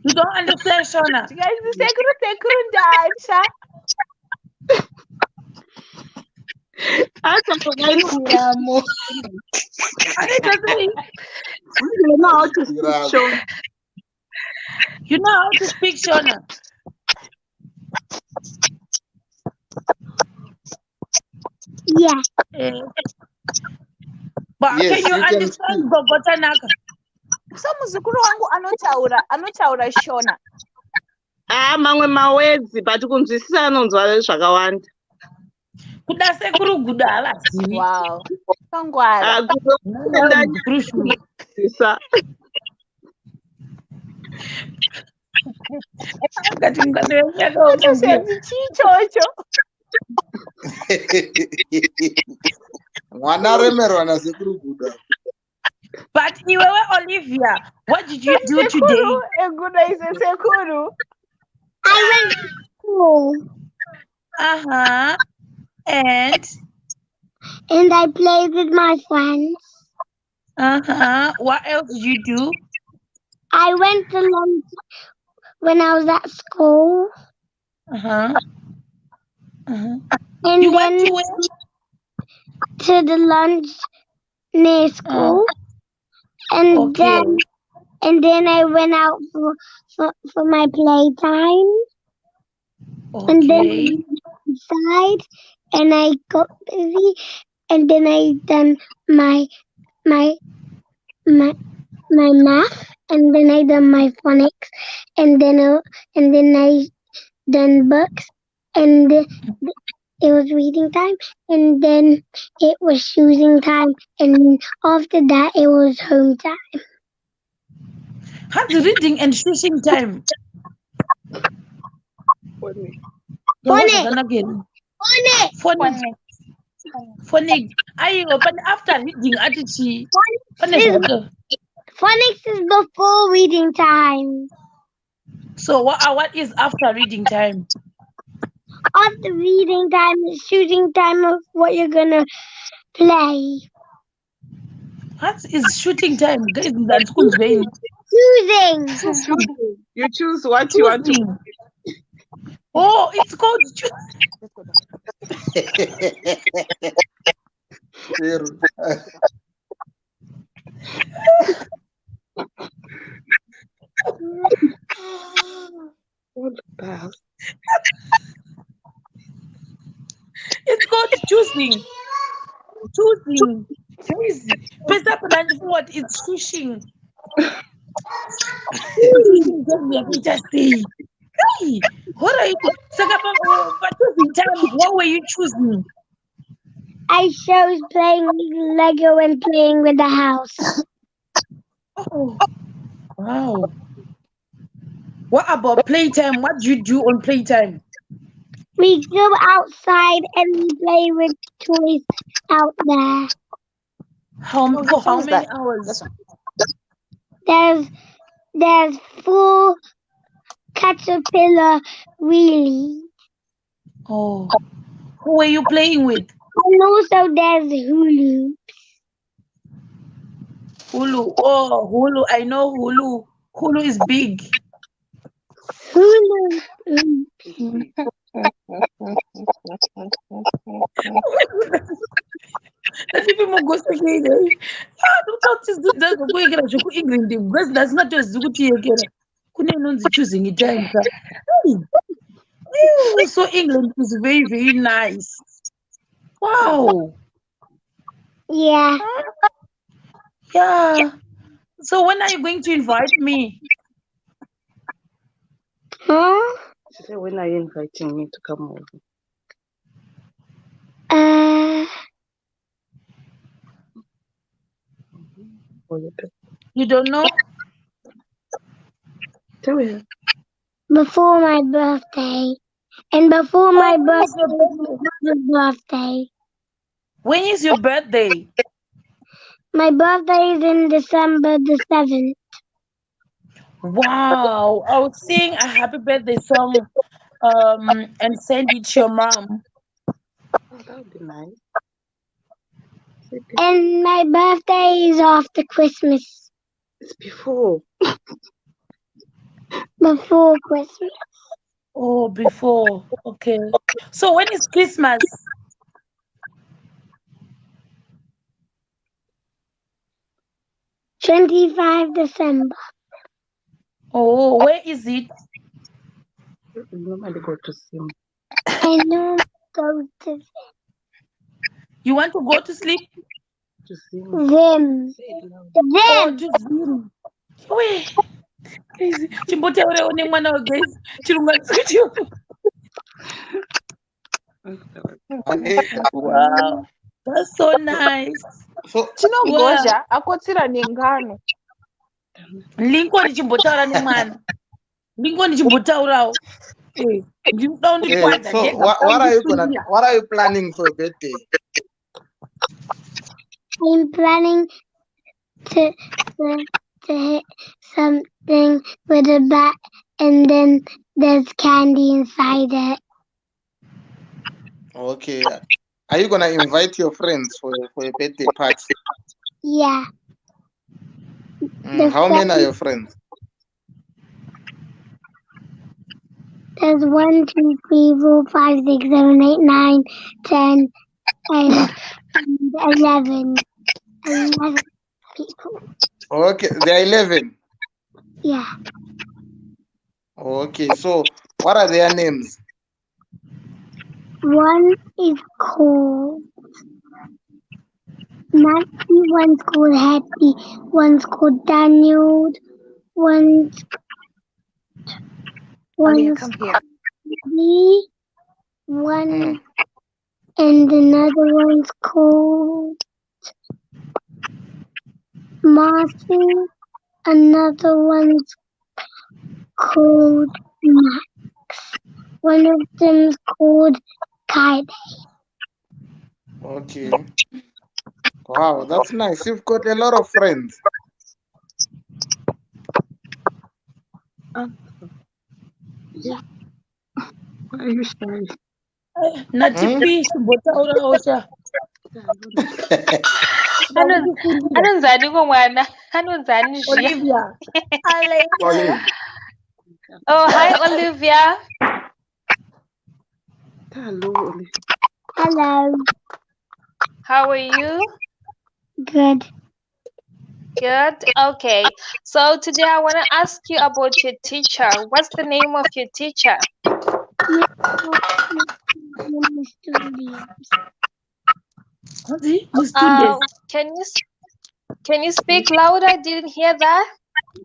You don't understand, Shona. sekuru ndacha You know how to speak, Shona. Yeah. But Yes, can you understand Bogotanaka? so muzukuru wangu anotaura Shona. mamwe mawedzi but kunzwisisa anonzwa zvakawanda. Kuda sekuru guda havazivi. Wow. Kangwara. Chichocho. Mwana remerwa nasekuru guda. But iwewe Olivia, what did you do today? Eguda is a sekuru. I went to school. And I played with my friends. What else did you do? I went to lunch when I was at school. And And you then went to where? to the lunch near school. And then I went out for my playtime. And then I went inside and I got busy and then I done my math and then I done my phonics and then I done books and it was reading time and then it was choosing time and after that it was home time. How's reading and choosing time? Phonics. But after reading, Phonics is before reading time. So what is after reading time? After reading time is choosing time of what you're gonna play. What is shooting time? That's choosing. You choose what you want to. Oh, it's called choosing. It's called choosing. What is choosing? Just say. Hey, what are you? What were you choosing? I chose playing Lego and playing with the house. Oh, wow. What about playtime? What do you do on playtime? We go outside and we play with toys out there. For how many hours? There's 4 caterpillar wheelies. Oh, who are you playing with? And also there's hulu. Hulu. Oh, Hulu. I know Hulu. Hulu is big. Hulu. Choosing time. So England is very, very nice. Wow. Yeah. Yeah. So when are you going to invite me? Huh? She said, when are you inviting me to come over? You don't know? before my birthday. And before my birthday. When is your birthday? My birthday is in December the 7th. Wow. I would sing a happy birthday song and send it to your mom. That would be nice. And my birthday is after Christmas. It's before. Before Christmas. Oh, before. Okay. So when is Christmas? 25 December. Oh, where is it? Normally go to Sim. I know go to You want to go to sleep? To Sim. them. Oh, to Zim. Wait. Crazy. Chimbotaura one mwana wa guys. Chirunga. Wow. That's so nice. So Chinogozha akotsira nengano. Lincoln chimbotaura nemwana. Lincoln chimbotaurawo. so what are you planning for your birthday? I'm planning to hit something with a bat, and then there's candy inside it. Okay. Are you gonna invite your friends for your birthday party? Yeah. How many are your friends? There's 1, 2, 3, 4, 5, 6, 7, 8, 9, 10, and 11. 11 people. Okay, there are 11. Yeah. Okay, so what are their names? One is called Matthew, one's called Happy, one's called Daniel, one's Come here. me, one, and another one's called Marcy, another one's called Max, one of them's called Kaide. Okay. Wow, that's nice. You've got a lot of friends. Yeah. Why are you shy? Natipi chimbotaurawo cha. Anonzani komwana? Anonzani zviya? Olivia. Oh, hi Olivia. Hello, Olivia. Hello. How are you? Good. Good. Okay. So today I want to ask you about your teacher. What's the name of your teacher? Can you speak louder? I didn't hear that.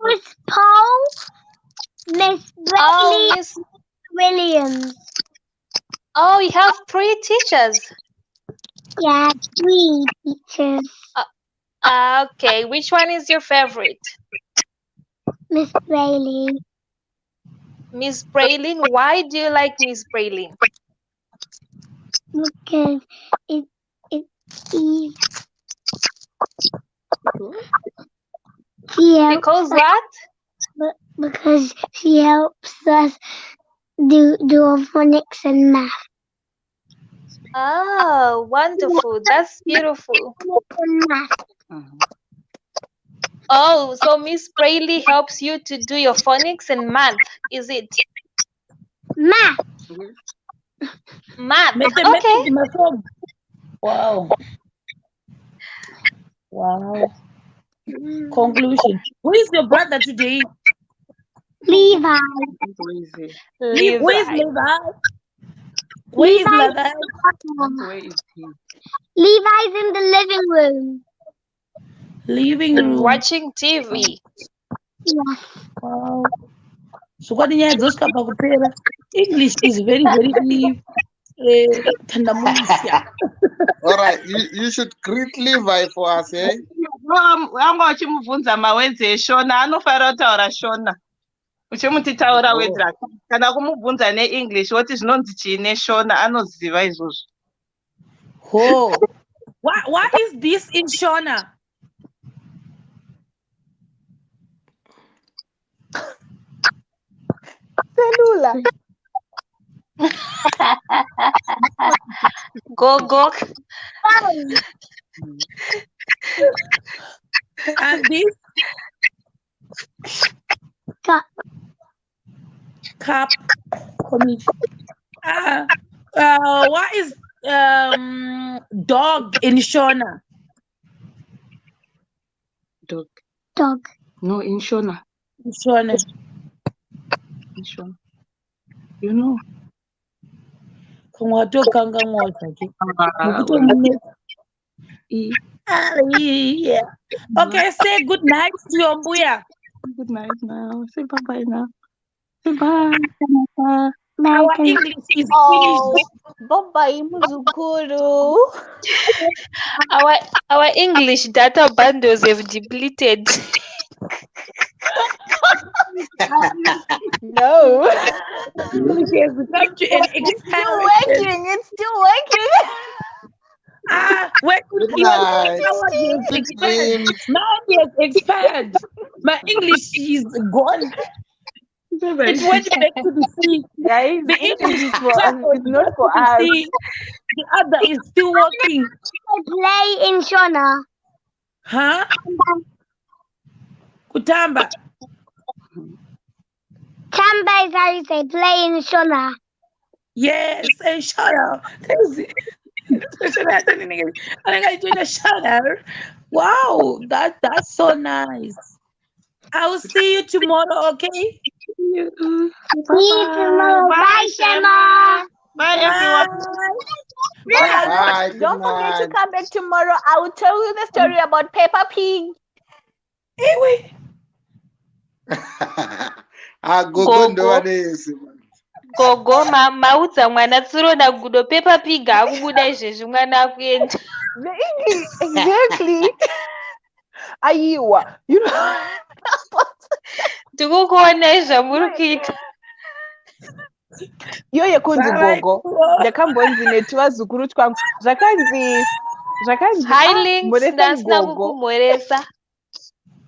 Miss Paul, Miss Bailey, Miss Williams. Oh, you have 3 teachers. Yeah, 3 teachers. Okay. Which one is your favorite? Miss Bailey. Miss Braylin. Why do you like Miss Braylin? Because it's easy. Because what? Because she helps us do phonics and math. Oh, wonderful. That's beautiful. Oh, so Miss Brayley helps you to do your phonics and math, is it? Math. Math. Mathematics, Okay. Wow. Wow. Conclusion. Who is your brother today? Levi. Where is Levi? Where is Levi? Where is he? Levi's in the living room. Living room. Watching TV. Yeah. Wow. So what English is very, very All right, you should greet Levi for us, eh? Wanga uchimubvunza mawenzi eshona anofanira kutaura shona. uchimutitaura wega kana kumubvunza neEnglish woti zvinonzi chine Shona anoziva izvozvo. Oh, what is this in Shona? Cellular. Go. And this Cup. cup. What is dog in Shona? Dog. No, in Shona. In Shona. You know. Yeah. Okay, say good night to your Mbuya. Good night now. Say bye-bye now. Say bye. Our English is finished. Bye-bye, Muzukuru. Our English data bundles have depleted. No. English has come to an expiration. It's still working. When Good night. Now it has expired. My English is gone. It went back to the sea. Guys, the English is not for us. The other is still working. Play in Shona. Huh? Kutamba. Tamba is how you say play in Shona. Yes, and Shona. Wow, that's so nice. I will see you tomorrow, okay? See you tomorrow. Bye, Shema. Bye, everyone. Bye. Don't forget to come back tomorrow. I will tell you the story about Peppa Pig. Anyway. Gogo maudza mwana tsuro nagudo Peppa Pig akubuda izvezvi mwana akuenda. Exactly. Aiwa. You know. Tikukuona izvamuri kuita. Iyo yekunzi gogo ndakambonzi netivazukuru twangu zvakanzi Highlinks ndasina kukumhoresa.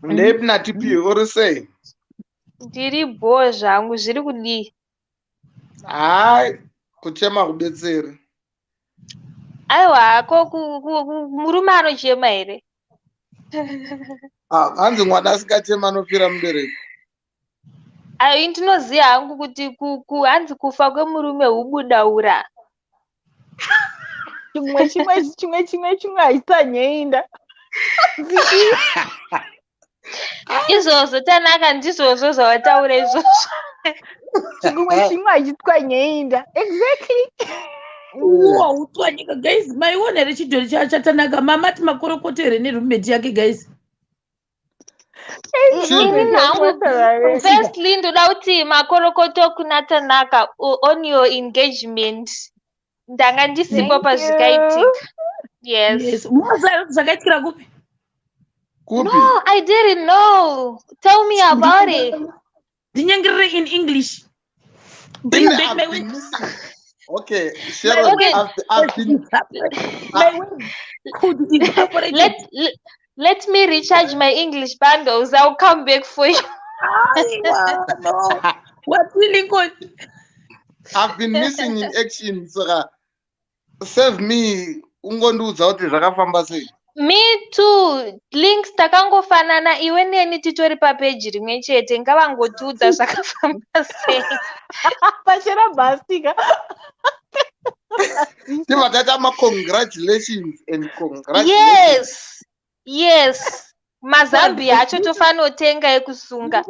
Ndepi natipi uri sei? Ndiri bho zvangu zviri kudii? Hai, kuchema kubetseri. Aiwa, ko murume anochema here? Hanzi mwana asikachema anofira mubereki. Ayo ndinoziva hangu kuti hanzi kufa kwemurume hubudaura. chimwe haisanyeinda. Izvozvo tanaka ndizvozvo zvawataura izvozvo. chimwe hachitwanyeinda. Exactly. Wow, utwanyika guys. Maiona here chidhori chatanaka. Mamati makorokotere nerumeti yake guys. Firstly, ndoda kuti makorokoto kuna Tanaka on your engagement. Ndanga ndisipo pazvikaitika. Yes. Zvakaitikira kupi? No, I didn't know. Tell me about it. Ndinyengerere in English. Bring back my way. Okay, Sharon, I've been... Let me recharge my English bundles. I'll come back for you. No. What's really good? I've been missing in action. So, save me. Ungonduza kuti zvakafamba sei? Me too. Links takangofanana iwe neni titori papeji rimwe chete ngavangotiudza zvakafamba sei. Pachera bhasika. Tivatata congratulations and congratulations. Yes. Mazambia acho tofanira kutenga ekusunga.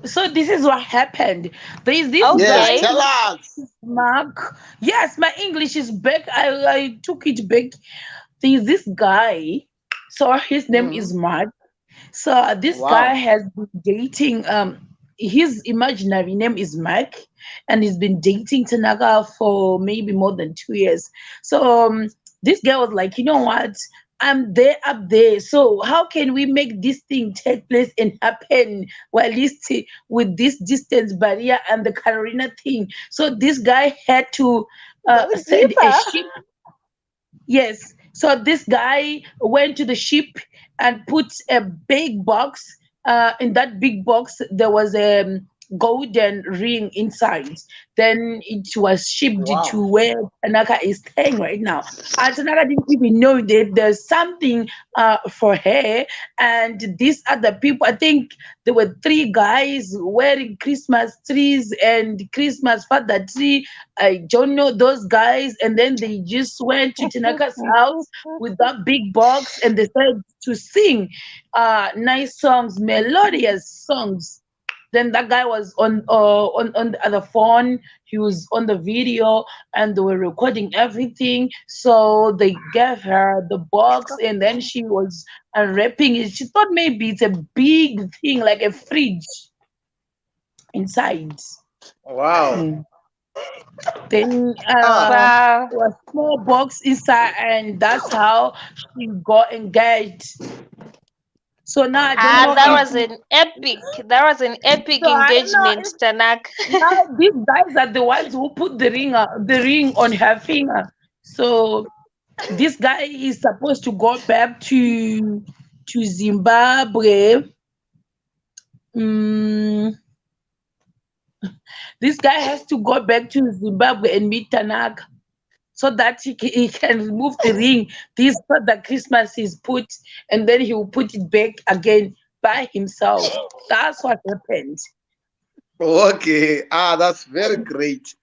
So this is what happened. There is this guy. Yes, tell us. Mark. Yes, my English is back. I took it back. There is this guy. So his name is Mark. So this guy has been dating. His imaginary name is Mark, and he's been dating Tanaka for maybe more than 2 years. So this guy was like, you know what? I'm there up there. So how can we make this thing take place and happen while least with this distance barrier and the Carolina thing? So this guy had to send a ship. Yes. So this guy went to the ship and put a big box. In that big box, there was a golden ring inside. Then it was shipped to where Tanaka is staying right now. And Tanaka didn't even know that there's something for her. And these other people, I think there were 3 guys wearing Christmas trees and Christmas father tree. I don't know those guys. And then they just went to Tanaka's house with that big box and they started to sing nice songs, melodious songs. Then that guy was on the phone. He was on the video, and they were recording everything. So they gave her the box, and then she was unwrapping it. She thought maybe it's a big thing, like a fridge inside. Wow. Then Wow. there was a small box inside, and that's how she got engaged. So now I don't know. That was an epic So I don't know engagement, if Tanak. now these guys are the ones who put the ring on her finger. So this guy is supposed to go back to Zimbabwe. This guy has to go back to Zimbabwe and meet Tanaka so that he can remove the ring. This Father Christmas is put, and then he will put it back again by himself. That's what happened. Okay. That's very great.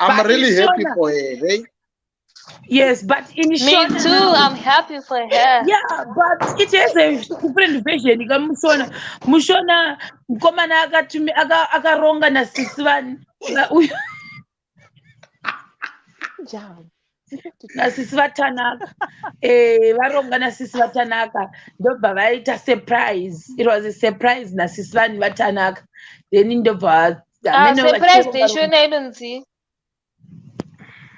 I'm But really in happy Shona, for her, eh? yes, but in Me Shona too. now, I'm happy for her. yeah, but it has a different version. Mushona, Mushona, Komana akaronga na sisi vanhu na sisi vatanaka. Varonga na sisi vatanaka ndobva vaita surprise. It was a surprise na sisi vanhu vatanaka. Then ndobva Surprise neshona inonzi.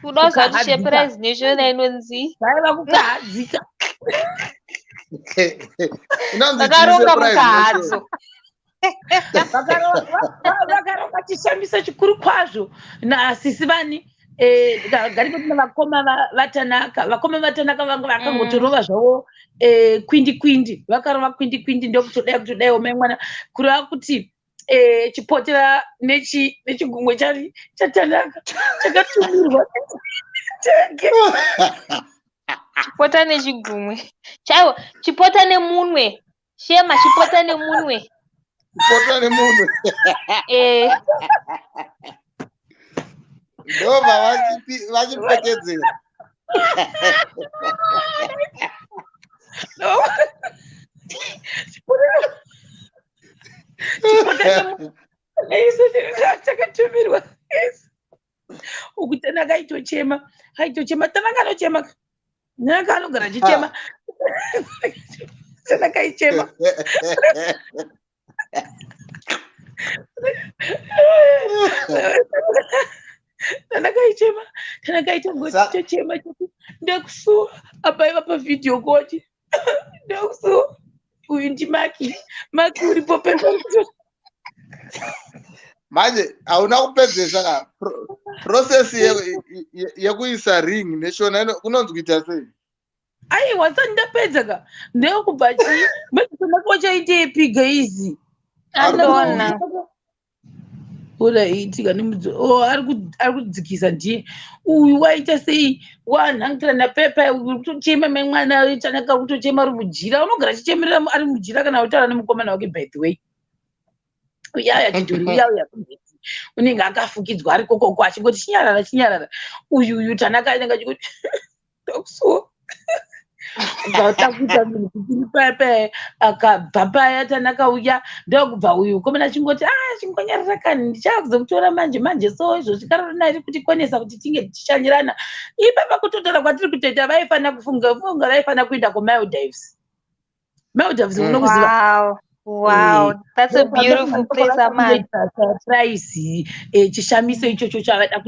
Unozwa kuti surprise neshona inonzi. vaiva kukahadzika. Vakaronga mukahadzo. Vakaronga chishamiso chikuru kwazvo nasisi vani garipo tina vakoma vatanaka vanga vakangotorova zvavo kwindi vakarova kwindi ndokutodai omai mwana kureva kuti chipotera nechigumwe chatanaka chakatumirwa tege. Chipota nechigumwe chaiwo, chipota nemunwe. Shema, chipota nemunwe. Chipota nemunwe. Ndobva vachipfekedzera. Chakatumirwa ukuti Tanaka aitochema Tanaka anochema. Tanaka anogara achichema. Tanaka aichema. Tanaka aichema. Tanaka aitongochema ndakusuwa apaiva pavhidhiyo koti ndakusuwa. Uyu ndimaki uripo pemberi. Manje hauna kupedzesa ka process yekuisa ring neshona kunonzi kuita sei? Aiwa sani ndapedza ka ndekubva chii machitonakwachaite gaizi Andona. uraitika ari kudzikisa ndiye uyu waita sei wanhangitira napepa uri kutochema memwana Tanaka kutochema ari mujira. Unogara achichemerera ari mujira kana kutaura nemukomana wake by the way uyauya chidhori uyauya unenge akafukidzwa ari kokoko achingoti chinyarara uyu Tanaka anenge achingoti ndakusuwa takuita munhu kuti pepe akabva paya Tanaka uya ndokubva uyu komana achingoti chingonyarara kani ndichakuzokutora manje so izvo zvikarorona iri kutikonesa kuti tinge tichishanyirana. Ipapa kutotora kwatiri kutoita vaifana kufunga vaifana kuenda kuMaldives. Unokuziva? Wow, that's a beautiful place, Aman. Surprise chishamiso ichocho chavada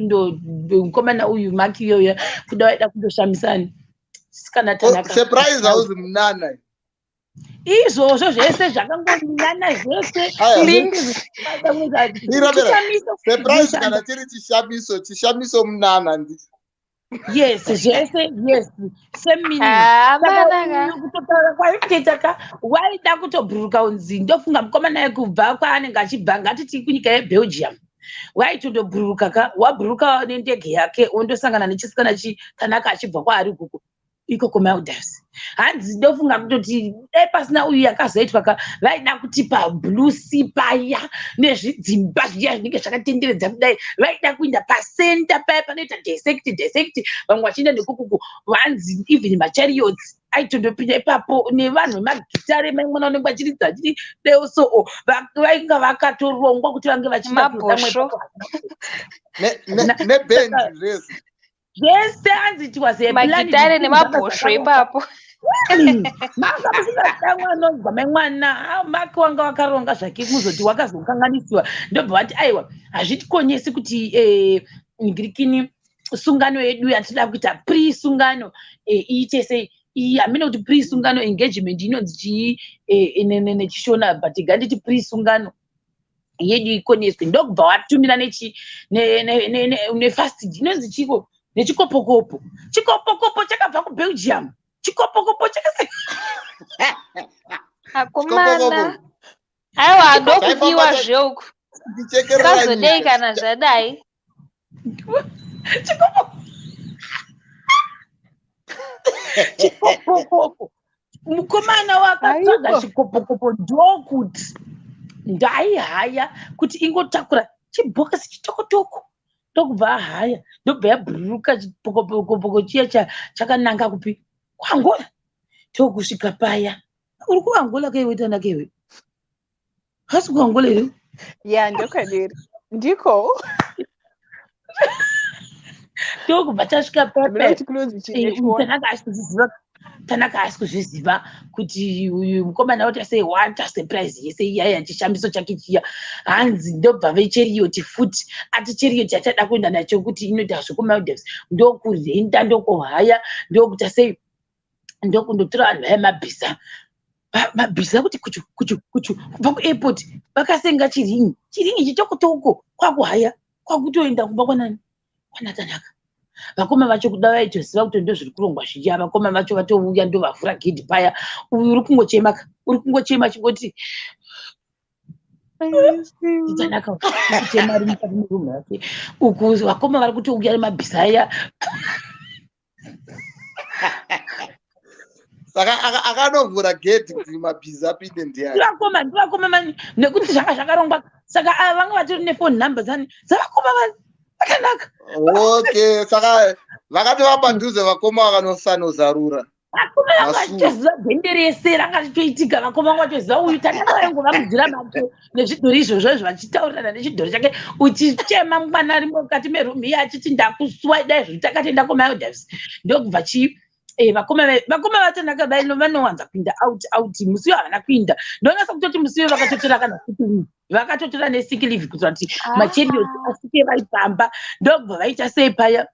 mukomana uyu Maki yoya kuda vaida kundoshamisana. kana Tanaka. Surprise house mnana. Izvozvo zvese zvakangominana zvese. Surprise kana chiri chishamiso mnana ndi. Yes, zvese yes. Semini. Kutaura kwaiteka waida kutobhuruka unzi ndofunga mukomana yekubva kwaanenge achibva ngatiti kunyika yeBelgium. Waitondobhuruka wabhuruka nendege yake wondosangana nechisikana Tanaka achibva kwaari gugu. Iko kuMaldives. Hanzi ndofunga kutoti pasina uyu yakazoitwa vaida kutipa blue sea paya nezvidzimba zviya zvinenge zvakatenderedza kudai vaida kuinda pasenta paya panoita dissect vamwe vachienda nekukuku vanzi even machariots aitondopinda ipapo nevanhu vemagitare maimwana unenge achiridza achiti deoso vainga vakatorongwa kuti vange vachiita nebendi rese zvese hanzi it was a plan magitare nemabhosvo ipapo. Maka musingatanga anonzwa memwana maka wanga wakaronga zvake kuzoti wakazokanganisiwa ndobva vati aiwa hazvitikonyesi kuti ngirikini sungano yedu yatinoda kuita pre-sungano iite sei hamina kuti pre-sungano engagement inonzi nechishona but ganditi pre-sungano yedu ikoneswe ndokubva watumira nefastid inonzi chiko nechikopokopo chakabva kuBelgium chikopokopo akomana aiwa ndokudiwa zvoku kazodei kana zvadai chikopokopo mukomana wakatsvaga chikopokopo ndokuti ndaihaya kuti ingotakura chibhokisi chitokotoko ndokubva ahaya ndobva yabhuruka chipokopoko chiya chakananga kupi kuAngola tokusvika paya uri kuAngola keiwe Tanaka iwe hasi kuAngola ere ya ndokaderi ndiko ndokubva tasvika paya Tanaka asi kuzviziva kuti uyu mukomana wati sei wanta surprise yese iyaya chishamiso chake chiya hanzi ndobva vecherioti futi ati cherioti achada kuenda nacho kuti inoita zvekuMaldives ndokurenda ndokuhaya ndokuita sei ndokundotora vanhu vaya mabhiza kuti kuchu kubva kuairport vakasenga chiringi chitokotoko kwakuhaya kwakutoenda kumba kwana Tanaka. Vakoma vacho kuda vaitoziva kuti ndozviri kurongwa zviya vakoma vacho vatouya ndovavhura gidhi paya uyu uri kungochema chingoti Tanaka kuchema ari mukati merumu yake uku vakoma vari kutouya nemabhiza aya saka akanovhura gedhi kuti mabhiza apinde ndiani ndivakoma mani nekuti zvanga zvakarongwa saka vanga vatori nefoni nhamba dzavakoma mani vakanaka. Okay, saka vakatova padhuze vakoma vakanosarura vakoma vakatoziva bhende rese ranga ritoitika vakoma vakatoziva uyu Tanaka vaingovamudzira make nezvidhori izvozvo vachitaurirana nechidhori chake uchichema mwana ari mukati merumu iye achiti ndakusuwa dai zviri takatoenda kuMaldives ndokubva vakoma vaTanaka vanowanza kuinda out musi havana kuinda ndonasa kutoti musi vakatotora kana vakatotora nesick leave kuitira kuti macherioti asike vaipamba ndobva vaita sei paya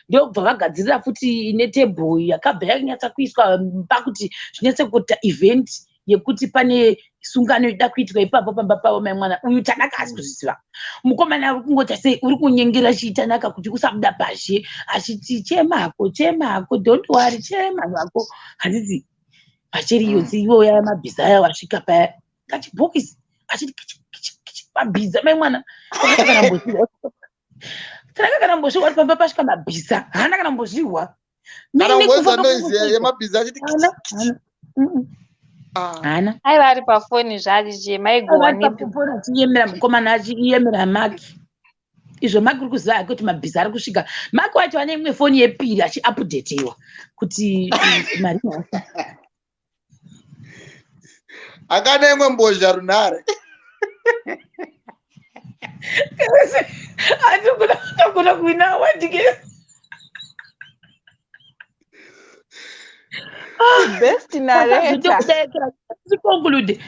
ndobva vagadzirira futi netebho yakabva yanyatsa kuiswa pakuti zvinyatse kuita event yekuti pane sungano ida kuitika ipapo pamba pavo maimwana uyu Tanaka asi kuzviziva mukomana uri kungota sei uri kunyengera Tanaka kuti usabuda pazhe achiti chemako don't worry chema wako handiti macherioti iwoya mabhiza aya wasvika paya kachibhokisi achiti mabhiza maimwana Tanaka kana mbozviwa ari pamba pasvika mabhiza haana kana mbozviwa yemabhiza achiti hana aiva ari pafoni zvari je maigova nepafoni achiyemera mukomana achiyemera maki izvo maki uri kuziva kuti mabhiza ari kusvika maki wacho vane imwe foni yepiri achiupdatewa kuti mari akane imwe mbozha runhare atogona kuina wadike best narrator conclude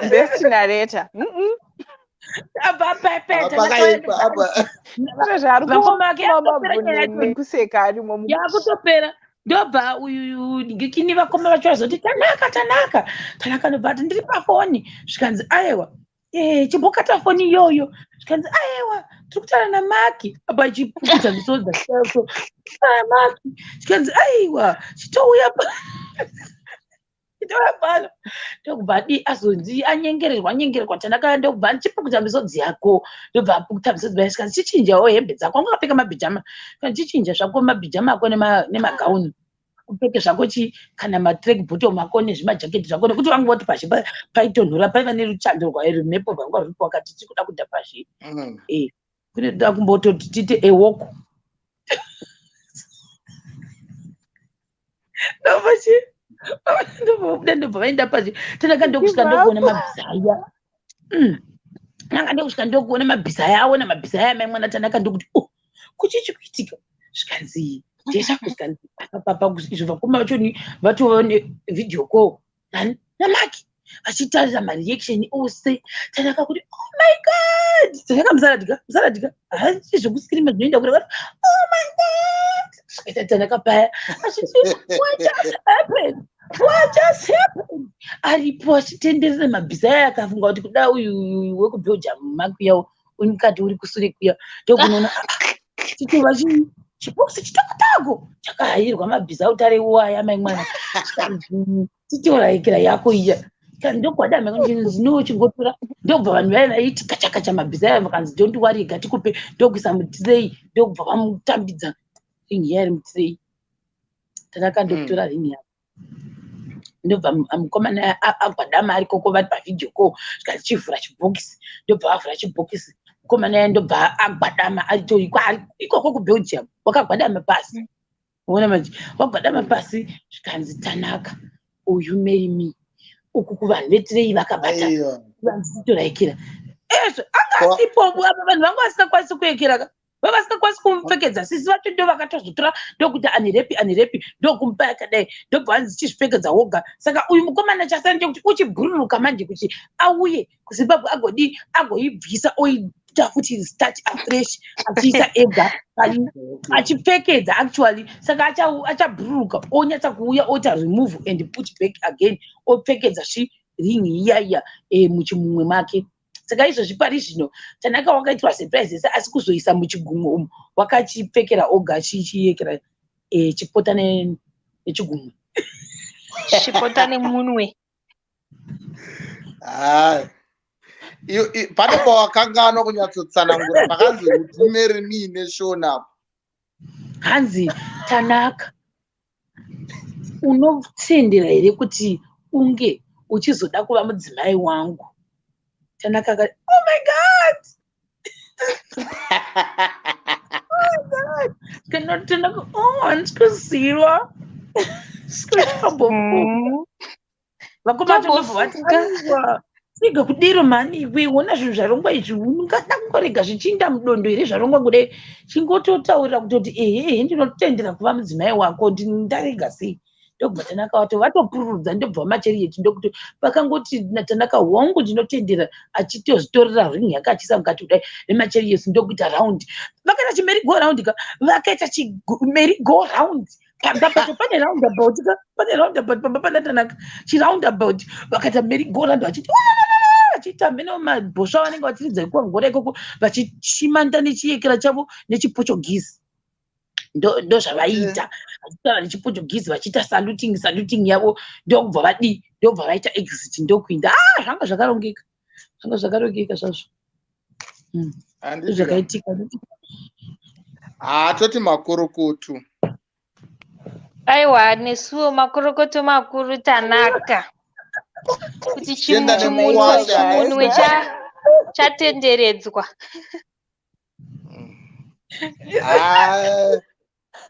best narrator vakoma vake yakutopera nekuseka arimo yakutopera ndobva uyu ngikini vakoma vacho vazoti tanaka ndobva ati ndiri pafoni zvikanzi aiwa chimbokata foni iyoyo zvikanzi aiwa tiri kutaura namaki apa ichipukuta misodza maki zvikanzi aiwa chitouya pano ndokubva azonzi anyengererwa tanaka ndokubva ndichipukuta misodzi yako ndobva apukuta misodzi yayo zvikanzi chichinjawo hembe dzako wanga wakapfeka mabhijama kana chichinja zvako mabhijama ako nemagauni upfeke zvako kana matrek bottom ako nezvimajaketi zvako nekuti wanga woti pashi paitonhora paiva neruchando rwairunepo rwanga ruripo wakati tiri kuda kudha pashi kune toda kumbototi tiite ewoko ndobva vaenda pashi tanaka ndokusvika ndokuona mabhizaya nanga ndokusvika ndokuona mabhizaya awo namabhizaya amaimwana tanaka ndokuti kuchichikuitika zvikanzi ndezvakusvikanzi izvo vakoma vachoni vatova nevidhio call namaki vachitarira mareaction ose tanaka kuti oh my god tanaka musaradhika hasi zvokuskrima zvinoenda kure oh my god zvikaita tanaka paya what just happened aripo achitenderera mabhizaya akafunga kuti kuda uyu wekubelgium maki yawo unikati uri kusure kuya ndokunoona chitova chiboksi chitoko chakahayirwa mabhiza utare waya maimwana chitoraikira yako iya ndogwadama ndino chingotora ndobva vanhu vaya vaiti kachakacha mabhiza aya vakanzi don't worry gatikupe ndokuisa mutirei ndobva vamutambidza ringi yari mutirei tanaka ndokutora ringi yako ndobva mukomana agwadama ari koko vari pavidhio call zvikanzi chivhura chibhokisi ndobva avhura chibhokisi mukomana ya ndobva agwadama aritori ikoko kubelgium wakagwadama pasi uona manje wagwadama pasi zvikanzi tanaka uyu marry me uku kuvanhu vetirei vakabata vanzitoraikira ezvo anga asipo apa vanhu vanga vasingakwanisi kuekera vanga vasingakwanisi kumupfekedza sisi vacho ndo vakatozotora ndokuti anirepi ndokumupa yakadai ndobva vanzi chizvipfekedza woga saka uyu mukomana chasani chekuti uchibhururuka manje kuti auye kuzimbabwe agoibvisa oita futi start afresh achiisa ega achipfekedza actually saka achabhururuka onyatsa kuuya ota remove and put back again opfekedza ringi iyaiya muchimumwe make saka izvozvi pari zvino tanaka wakaitwa surprise asi kuzoisa muchigumwe umu wakachipfekera oga achichiekera chipota nechigumwe chipota nemunwe pane pawakanganwa kunyatsotsanangura pakanzi kuti marry me neshona hanzi tanaka unotendera here kuti unge uchizoda kuva mudzimai wangu tanaka akati oh my god tanaka handikuziva vakomatovaatiaiwa siga kudiro mani iwe ona zvinhu zvarongwa izvi ungada kungorega zvichiinda mudondo here zvarongwa kudai chingototaurira kutoti ehe ndinotendera kuva mudzimai wako ndarega sei ndobva tanaka vato vatopururudza ndobva macherieti ndokuti vakangoti natanaka wangu ndinotendera achitozvitorera ringi yake achisa mukati kudai nemacherieti ndokuita raundi vakaita chimeri go raundi ka vakaita chimeri go raundi pamba pacho pane roundabout pamba pana tanaka chiroundabout vakaita meri go raundi vachiti vachiita mene mabhosva vanenge vachiridza ikuwa ngora ikoko vachishimanda nechiekera chavo nechiportuguese ndo zvavaiita vachitaura nechiportuguese vachiita saluting yavo ndokubva ndobva vaita exit ndokuinda zvanga zvakarongeka zvazvo zvakaitika toti makorokoto aiwa nesuwo makorokoto makuru tanaka kuti chimunwe chatenderedzwa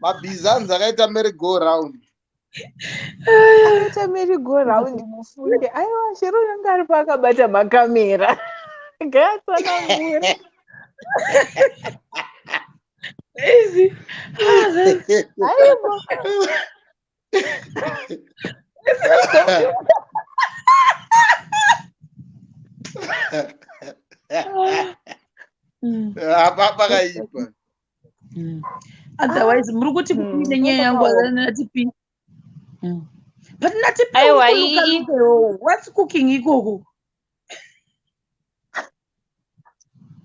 mabhizanzi akaita merry go round mufunde aiwa chero yanga ari paakabata makamera gatsanangura apa pakaipa. Otherwise muri kuti kuine nyaya yangu natipi. But natipi what's cooking ikoko?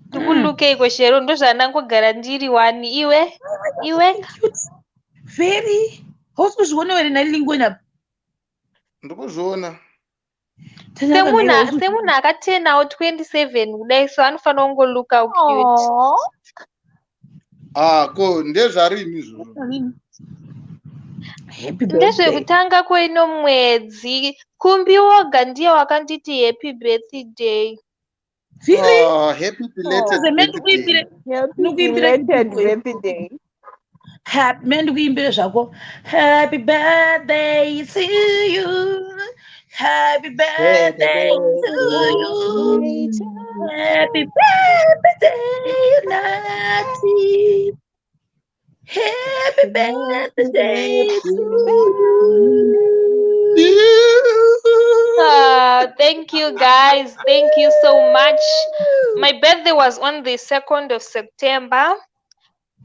Ndikuluke iko shero ndozvanangogara ndiri wani iwe very hausi kuzviona here nari lingwena ndikuzviona semunhu akatenawo 27 kudai so anofanira kungoluka cute. ko ndezvarini izvozvo ndezvekutanga kweino mwedzi kumbi woga ndiye wakanditi happy birthday. Happy belated birthday. Happy belated birthday. Ndikuimbire zvako happy birthday to you, happy birthday to you, happy birthday Nati, happy birthday to you. Thank you guys, thank you so much. My birthday was on the 2nd of September.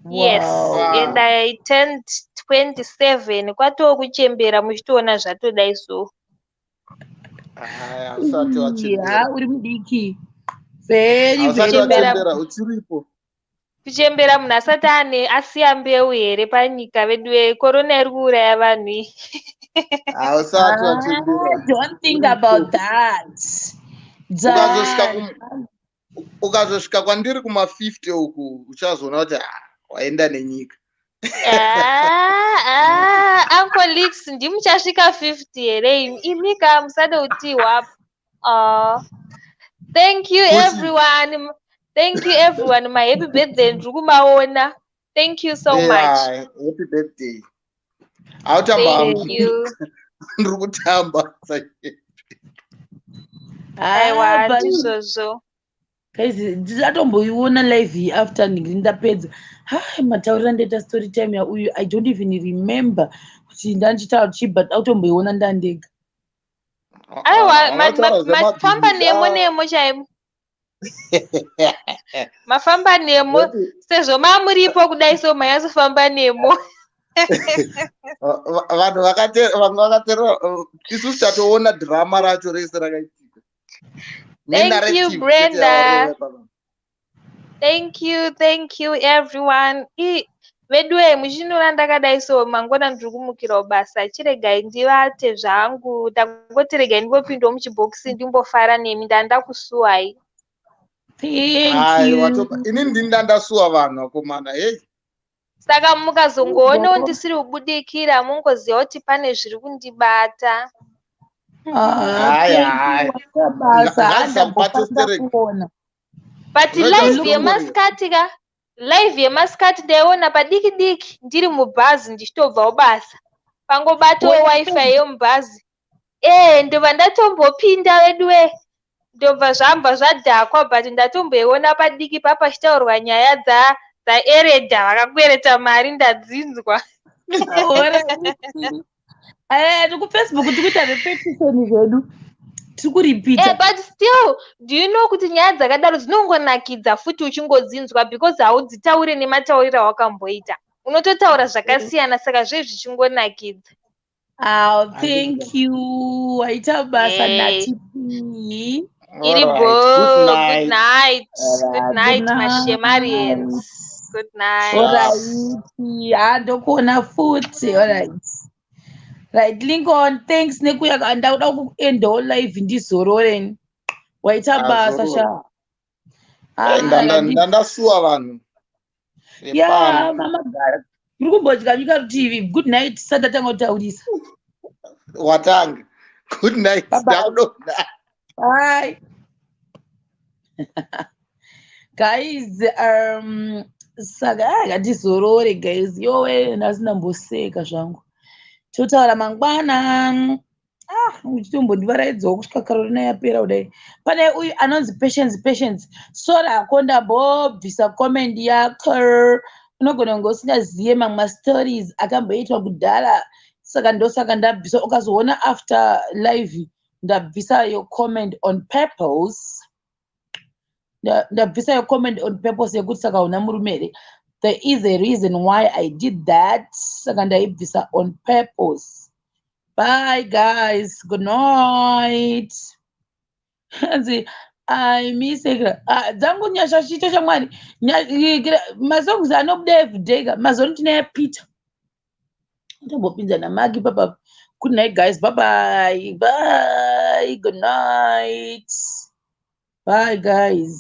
Yes, and I turned 27. Kwatoo kuchembera muchitoona zvatodai so. Uri mudiki. Kuchembera munhu asati asiya mbeu here panyika vedu korona iri kuuraya vanhu. Don't think about that. Ukazosvika kwandiri kuma50 uku uchazoona kuti waenda nenyika. Uncle Leaks ndimuchasvika 50 here imika musade kuti wapo. Thank you everyone. Thank you everyone. My happy birthday ndiri kumaona. Thank you so much. Happy birthday. Thank you. Ndiri kutamba. Aiwa ndizvozvo. Guys, ndisatomboiona live after ndapedza. Mataurira ndaita story time yauyu I don't even remember kuti ndandichitaura chi but automboiona ndandega. Aiwa mafamba nemo chaimo. Mafamba nemo sezvo mamuripo kudai so mayazofamba nemo. Vanhu vakatera isusu tatoona drama racho rese rakaitika. Thank you, Brenda. Thank you everyone. Vedue muchinona ndakadai so mangona ndiri kumukirawo basa chiregai ndivate zvangu ndangoti regai ndimbopindawo muchibhokisi ndimbofara nemi ndandakusuwai. Thank you. Inini ndindandasuwa vanhu akomana hey. Saka mukazongoonawo ndisiri kubudikira mungoziva kuti pane zviri kundibata. But live yemasikati ndaiona padiki diki ndiri mubhazi ndichitobvawo basa pangobatawo wifi yomubhazi ndobva ndatombopinda veduwe ndobva zvambva zvadhakwa but ndatomboiona padiki papachitaurwa nyaya dzaeredha vakakwereta mari ndadzinzwa. Facebook tikuita repetition zvedu tiri kuripita. But still do you know kuti nyaya dzakadaro dzinongonakidza futi uchingodzinzwa because haudzitaure nematauriro awakamboita unototaura zvakasiyana saka zvezvichingonakidza. Thank you. Waita basa natipi. Good night. Good night, my Shemarians. Good night. Alright. Ndokuona futi. Alright. Right, Lincoln, thanks nekuya ndauda kuendawo live ndizorore. Waita basa sha. Ndandasuwa vanhu. Mama gara. Muri kumbodya nyika rutivi. Good night. Sadatanga kutaurisa. Watanga. Good night. Bye. Guys, saka ndizorore guys. Yowe ndasina mboseka zvangu. Totaura mangwana. Uchitombondivaraidzawo kusvika Carolina yapera kudai. Pane uyu anonzi patience. Sora akonda bobvisa comment yako. Unogona kunge usingazive mamwe stories akamboitwa kudhara. Saka ndabvisa ukazoona after live ndabvisa your comment on purpose. ndabvisa your comment on purpose yekuti saka una murume here. There is a reason why I did that. Saka ndaibvisa on purpose. Bye guys, good night. I miss dzangu nyasha chito chamwari masongs anobuda everyday mazoni tinayapita ndambopinza namagi papa. Good night guys, bye bye, bye, good night, bye guys.